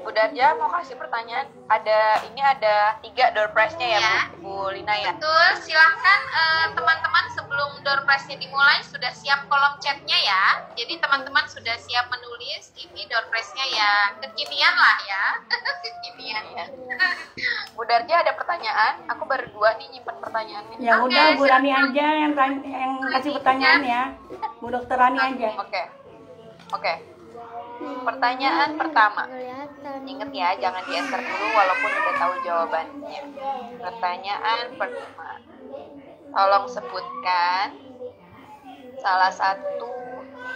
Bu Darja mau kasih pertanyaan. Ada 3 door prize-nya ya, Bu Lina ya. Betul, silahkan teman-teman sebelum door prize-nya dimulai sudah siap kolom chatnya ya. Jadi teman-teman sudah siap menulis ini door prize-nya ya, kekinian lah ya. Kekinian ya. Bu Darja ada pertanyaan? Aku baru 2 nih nyimpen pertanyaannya. Ya udah, Bu Rani aja yang kasih pertanyaan ya. Bu Dokter Rani aja. Oke. Pertanyaan pertama. Ingat ya, jangan di-enter dulu walaupun udah tahu jawabannya. Pertanyaan pertama. Tolong sebutkan salah satu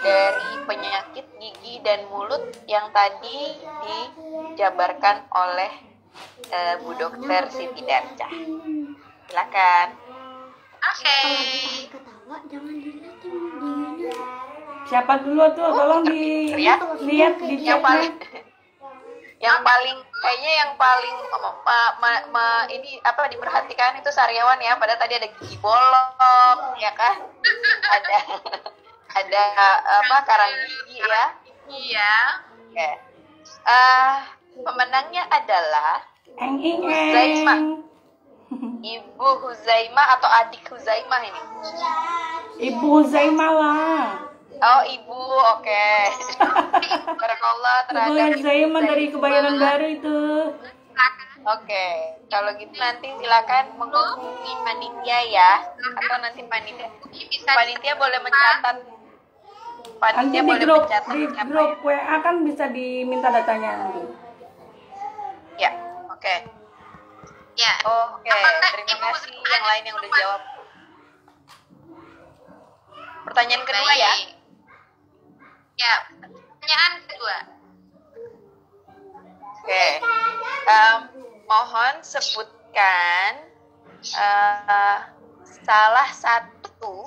dari penyakit gigi dan mulut yang tadi dijabarkan oleh Bu Dokter Siti Darja. Silakan. Oke. Siapa dulu tuh? Tolong dilihat di chatnya. Yang paling kayaknya yang paling ini apa diperhatikan itu Saryawan ya. Padahal tadi ada gigi bolong ya kan? ada karang gigi ya. Iya. Oke. Pemenangnya adalah Huzaimah. Ibu Huzaimah atau adik Huzaimah ini? Ibu Huzaimah lah. Oh, Ibu, oke. Barakallah terhadap Ibu Huzaimah dari Kebayoran Baru itu. Oke, kalau gitu nanti silakan menghubungi panitia ya, atau nanti panitia boleh mencatat. Nanti di grup WA kan bisa diminta datanya nanti. Ya, oke. Ya. Oke, terima kasih yang lain yang udah jawab. Pertanyaan kedua ya. Ya, pertanyaan kedua. Oke. Mohon sebutkan salah satu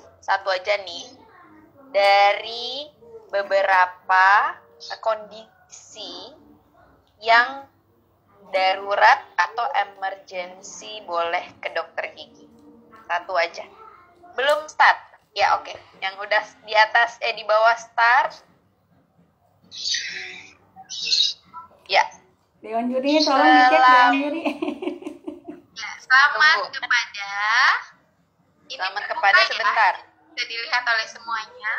aja nih dari beberapa kondisi yang darurat atau emergency boleh ke dokter gigi. Satu aja. Belum start. Ya oke. Yang udah di atas di bawah start. Ya. Dewan juri tolong dicek Dewan juri. Ya, selamat kepada ini Selamat terbuka kepada ya. sebentar. Bisa dilihat oleh semuanya.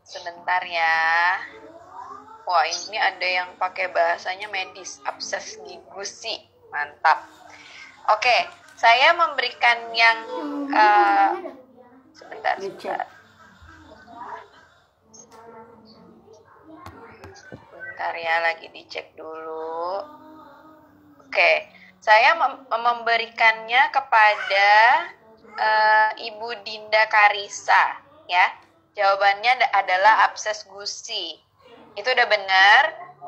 Sebentar ya. Wah, ini ada yang pakai bahasanya medis, abses gusi. Mantap. Oke, saya memberikan yang sebentar. Bentar ya, lagi dicek dulu. Oke, saya memberikannya kepada Ibu Dinda Karisa, ya. Jawabannya adalah abses gusi. Itu udah benar.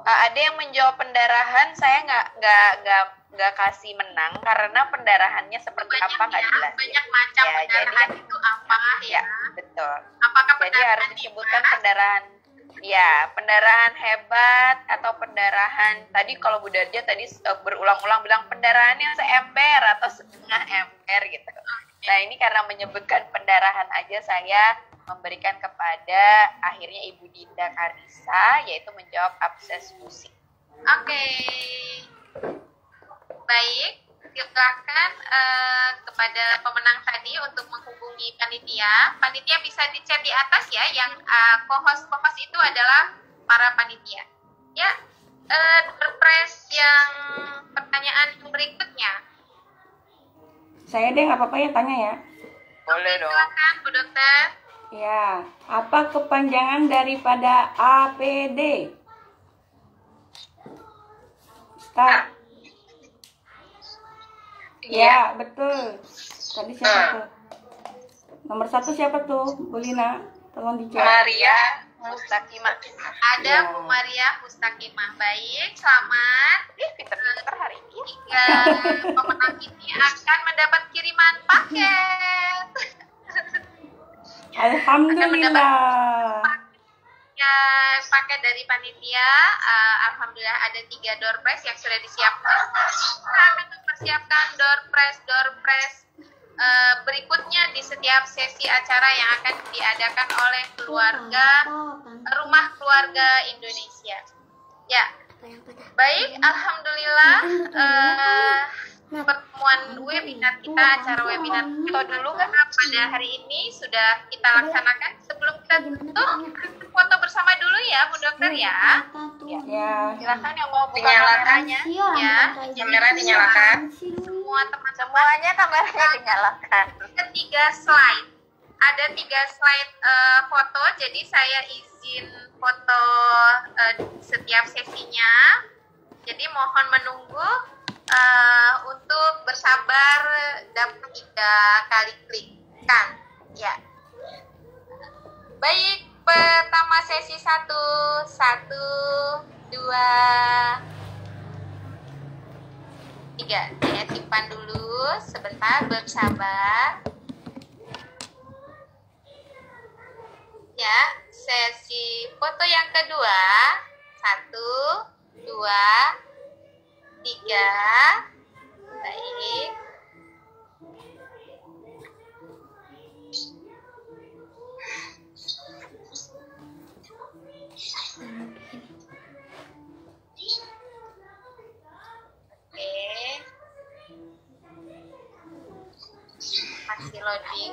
Ada yang menjawab pendarahan, saya nggak kasih menang karena pendarahannya seperti Banyak apa nggak ya, jelas. banyak macam Ya, pendarahan jadi itu apa ya? betul. Apakah Jadi harus pendarahan disebutkan hebat? pendarahan. Ya, pendarahan hebat atau pendarahan tadi kalau Bu Darja tadi berulang-ulang bilang pendarahan yang seember atau setengah ember gitu. Nah, ini karena menyebutkan pendarahan aja saya memberikan kepada akhirnya Ibu Dinda Karisa, yaitu menjawab abses gusi. Oke. Baik, silakan kepada pemenang tadi untuk menghubungi panitia. Panitia bisa dicek di atas ya, yang co-host itu adalah para panitia. Ya, berpres yang pertanyaan berikutnya. Saya deh nggak apa-apa ya tanya ya. Boleh dong. Silakan Bu Dokter. Ya, apa kepanjangan daripada APD? Start. Ya, betul. Tadi siapa tuh? Nomor 1 siapa tuh? Bu Lina, tolong dicek. Maria Mustakimah. Ada Ya. Bu Maria Mustakimah. Baik, selamat. Pinter-pinter hari ini. Tiga pemenang ini akan mendapat kiriman paket. Alhamdulillah. Ya, paket dari panitia. Alhamdulillah ada 3 door prize yang sudah disiapkan. Kami mempersiapkan door prize berikutnya di setiap sesi acara yang akan diadakan oleh rumah keluarga Indonesia. Ya, baik. Alhamdulillah pertemuan webinar kita, acara webinar kita dulu pada hari ini sudah kita laksanakan. Sebelum kita tutup, foto bersama dulu ya Bu Dokter ya. Ya. Silakan yang mau buka Dinyalakan. kameranya. Ya, Kamera dinyalakan. semua teman-teman. Semuanya kameranya dinyalakan. Ketiga slide. Ada 3 slide foto, jadi saya izin foto setiap sesinya. Jadi mohon menunggu untuk bersabar dapat 3 kali klik kan. Ya. Baik, pertama sesi 1, 2, 3. Saya simpan dulu sebentar, bersabar. Ya, sesi foto yang kedua. 1, 2, 3. Baik. Oke. Masih loading.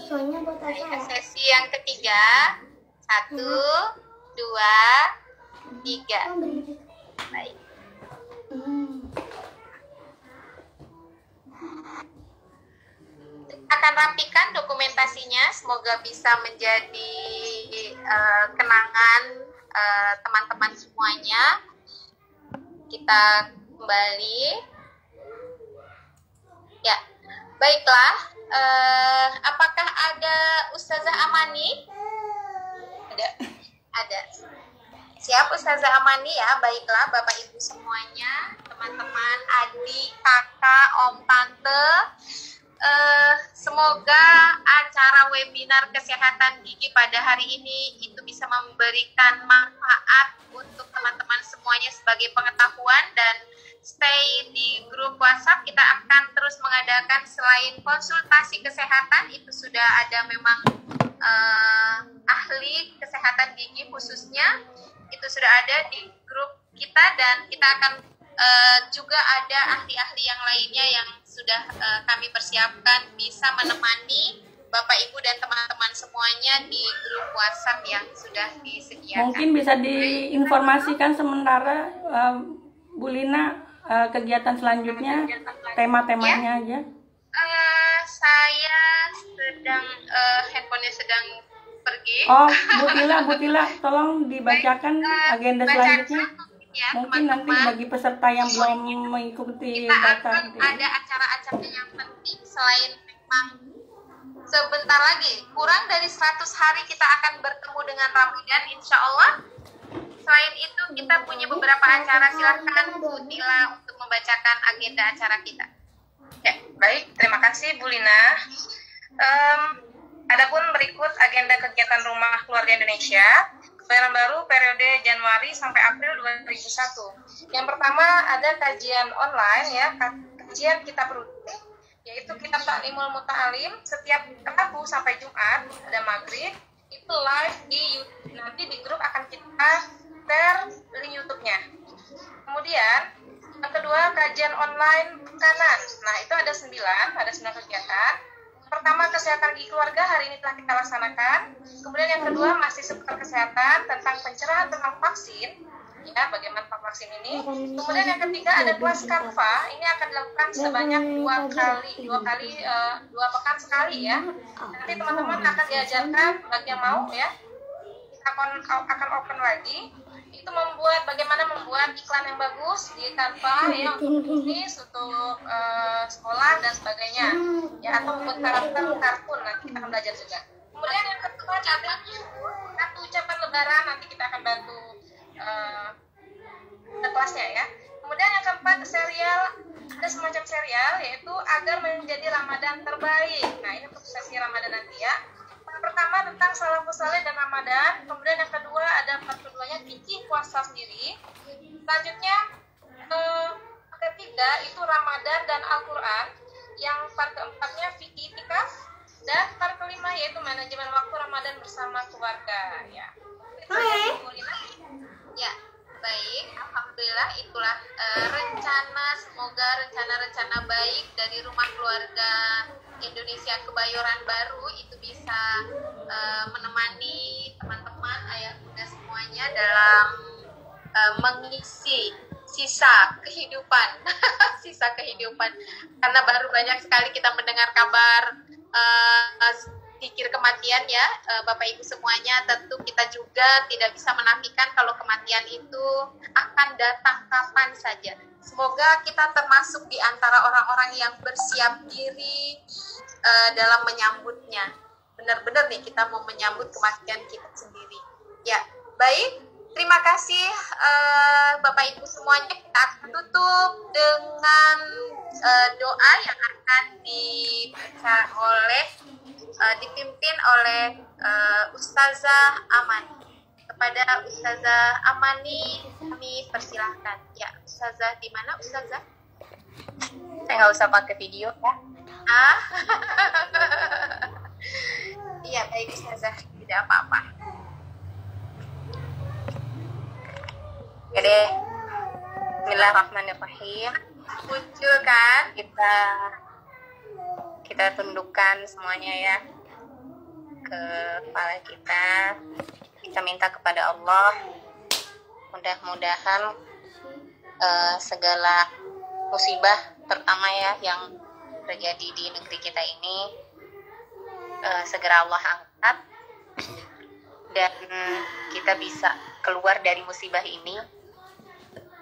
Soalnya buat Baik, apa ke ya? sesi yang ketiga. 1, 2, 3. Baik. Akan rapikan dokumentasinya, semoga bisa menjadi kenangan teman-teman semuanya. Kita kembali. Ya, baiklah. Apakah ada Ustazah Amani? Ada. Siap Ustazah Amani ya. Baiklah Bapak Ibu semuanya, teman-teman, adik, kakak, om, tante. Semoga acara webinar kesehatan gigi pada hari ini itu bisa memberikan manfaat untuk teman-teman semuanya sebagai pengetahuan, dan stay di grup WhatsApp. Kita akan terus mengadakan, selain konsultasi kesehatan, itu sudah ada memang ahli kesehatan gigi khususnya, itu sudah ada di grup kita, dan kita akan juga ada ahli-ahli yang lainnya yang sudah kami persiapkan bisa menemani Bapak Ibu dan teman-teman semuanya di grup WhatsApp yang sudah disediakan. Mungkin bisa diinformasikan sementara Bu Lina kegiatan selanjutnya, tema-temanya aja. Saya sedang handphonenya sedang pergi. Oh, Bu Tila, tolong dibacakan agenda selanjutnya. Ya, mungkin nanti bagi peserta yang belum mengikuti kita akan ada acara-acara yang penting selain memang sebentar lagi, kurang dari 100 hari kita akan bertemu dengan Ramadan insya Allah. Selain itu kita punya beberapa acara, silahkan Bu Tila untuk membacakan agenda acara kita. Ya, baik, terima kasih Bu Lina. Adapun berikut agenda kegiatan Rumah Keluarga Indonesia Kebayoran Baru periode Januari sampai April 2001. Yang pertama ada kajian online ya, kajian kitab rutin, yaitu kitab Ta'limul Muta'alim setiap Rabu sampai Jumat ada maghrib, itu live di YouTube. Nanti di grup akan kita share link YouTube-nya. Kemudian yang kedua kajian online makanan. Nah itu ada 9 kegiatan. Pertama, kesehatan gigi keluarga hari ini telah kita laksanakan. Kemudian yang kedua masih seputar kesehatan tentang pencerahan tentang vaksin, ya bagaimana vaksin ini. Kemudian yang ketiga ada kelas Canva, ini akan dilakukan sebanyak 2 pekan sekali ya. Nanti teman-teman akan diajarkan bagi yang mau ya. Akan open lagi. Itu bagaimana membuat iklan yang bagus di Canva ya, untuk bisnis, untuk sekolah dan sebagainya ya, atau membuat karakter kartun, nanti kita akan belajar juga. Kemudian yang kedua ada kartu ucapan lebaran, nanti kita akan bantu kelasnya ya. Kemudian yang keempat serial, ada semacam serial yaitu agar menjadi Ramadan terbaik. Nah ini untuk sesi Ramadan nanti ya. Pertama tentang salafus saleh dan Ramadan, kemudian yang kedua ada part keduanya fikih puasa sendiri. Selanjutnya ketiga itu Ramadan dan Al-Quran, yang part keempatnya fikih itikaf, dan part kelima yaitu manajemen waktu Ramadan bersama keluarga ya. Ya, baik, alhamdulillah itulah semoga rencana-rencana baik dari Rumah Keluarga Indonesia Kebayoran Baru itu bisa menemani teman-teman ayah bunda semuanya dalam mengisi sisa kehidupan karena baru banyak sekali kita mendengar kabar zikir kematian ya, Bapak Ibu semuanya. Tentu kita juga tidak bisa menafikan kalau kematian itu akan datang kapan saja. Semoga kita termasuk di antara orang-orang yang bersiap diri dalam menyambutnya. Benar-benar nih kita mau menyambut kematian kita sendiri. Ya, baik. Terima kasih Bapak Ibu semuanya. Kita akan tutup dengan doa yang akan dipimpin oleh Ustazah Amani. Kepada Ustazah Amani kami persilahkan. Ya, Ustazah di mana Ustazah? Saya nggak usah pakai video ya. Iya, baik Ustazah, tidak apa-apa. Oke, Bismillahirrahmanirrahim. Muncul kan? Kita tundukkan semuanya ya ke kepala kita. Kita minta kepada Allah mudah-mudahan segala musibah terutama ya yang terjadi di negeri kita ini segera Allah angkat dan kita bisa keluar dari musibah ini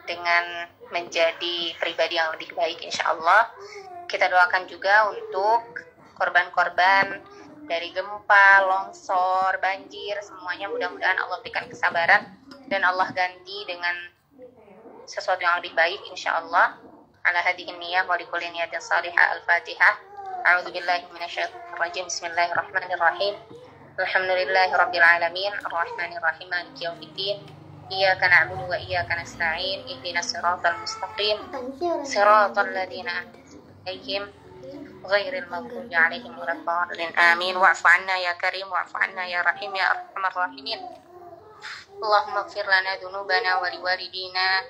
dengan menjadi pribadi yang lebih baik insya Allah. Kita doakan juga untuk korban-korban dari gempa, longsor, banjir, semuanya mudah-mudahan Allah berikan kesabaran dan Allah ganti dengan sesuatu yang lebih baik insyaallah. Ala hadhihi niyyah wa likulli niyatin salihah. Al-Fatihah. A'udzu billahi minasyaitonir rajim. Bismillahirrahmanirrahim. Alhamdulillahi rabbil alamin, arrahmanir rahim, maliki yaumiddin. Iyyaka na'budu wa iyyaka nasta'in. Ihdinas siratal mustaqim. Siratal ladzina an'amta 'alaihim ghairil maghdubi 'alaihim waladdallin. Amin. Wa'fu 'anna ya karim, wa'fu 'anna ya rahim ya arhamar rahimin. Allahumma ighfir lana dzunubana wa liwalidina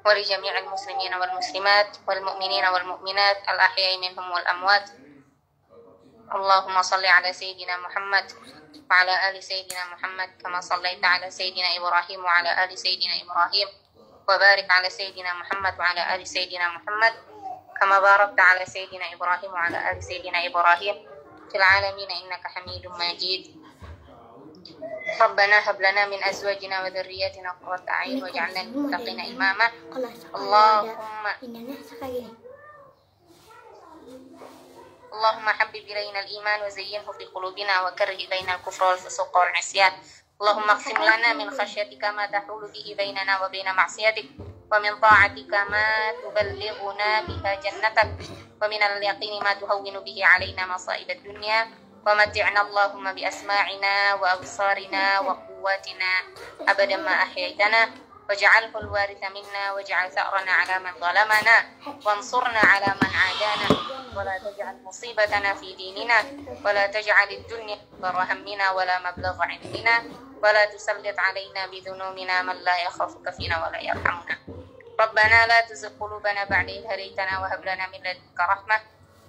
wa li jami'il muslimina wal muslimat wal mu'minina wal mu'minat al ahya'i minhum wal amwat. Allahumma salli ala sayyidina Muhammad wa ala ali sayyidina Muhammad kama sallaita ala sayyidina Ibrahim wa ala ali sayyidina Ibrahim wa barik ala sayyidina Muhammad wa ala ali sayyidina Muhammad kama barakta ala sayyidina Ibrahim wa ala ali sayyidina Ibrahim fil alamin innaka Hamidum Majid. Rabbana hab lana min azwajina wa dhurriyyatina qurrata a'yun waj'alna lil muttaqina imama. Allahumma habbib ilayna al-iman wa zayyinhu fi qulubina wa karrih ilayna al-kufra wal fusuqa wal 'isyan. Allahumma qsim lana min khashyatika ma tahulu bihi bainana wa baina ma'siyatik wa min ta'atika ma tuballighuna biha jannatak wa min al-yaqini ma tuhawwinu bihi 'alaina masa'ib ad-dunya wa mat'ina Allahumma bi asma'ina wa absarina wa quwwatina abadan ma ahyaytana waj'alhu al-waritha minna waj'al tha'rana 'ala man zalamana wansurna 'ala man 'adana wa la taj'al musibatana fi dinina wa la taj'al ad-dunya akbar hammina wa la mablagha 'ilmina wa la tusallit 'alaina bi dhunubina man la yakhafuka fina wa la yarhamuna. Rabbana la tuzigh qulubana ba'da idh hadaytana wa hab lana min ladunka rahmah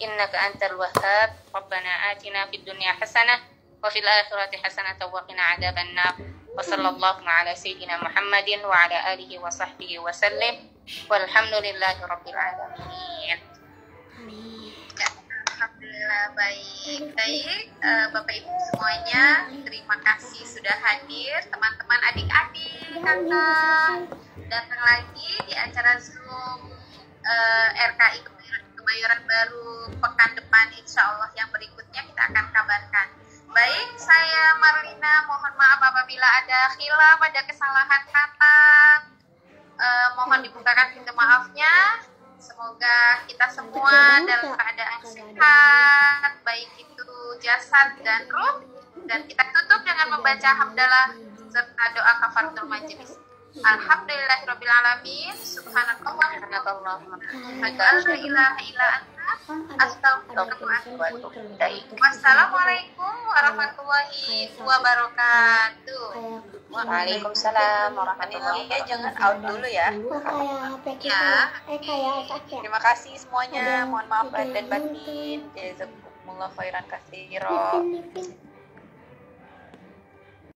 innaka antal wahhab. Rabbana atina fid dunya hasanah wa fil akhirati hasanah wa qina 'adzaban nar. Wa sallallahu ala sayyidina Muhammadin wa ala alihi wa sahbihi wa sallim walhamdulillahi rabbil alamin. Alhamdulillah, baik. Bapak Ibu semuanya, terima kasih sudah hadir. Teman-teman, adik-adik, kakak, datang lagi di acara Zoom RKI Kebayoran Baru pekan depan, insya Allah yang berikutnya kita akan kabarkan. Baik, saya Marlina, mohon maaf apabila ada khilaf, ada kesalahan kata, mohon dibukakan pintu maafnya. Semoga kita semua dalam keadaan sehat, baik itu jasad dan ruh. Dan kita tutup dengan membaca hamdalah serta doa kafaratul majelis. Alhamdulillahirabbil alamin. Subhanallah la ilaha illa anta astaghfiruka wa atubu ilaik. Wassalamualaikum warahmatullahi wabarakatuh. Waalaikumsalam warahmatullahi wabarakatuh. Jangan out dulu ya. Terima kasih semuanya. Mohon maaf lahir dan batin. Jazakumullah khairan katsiran.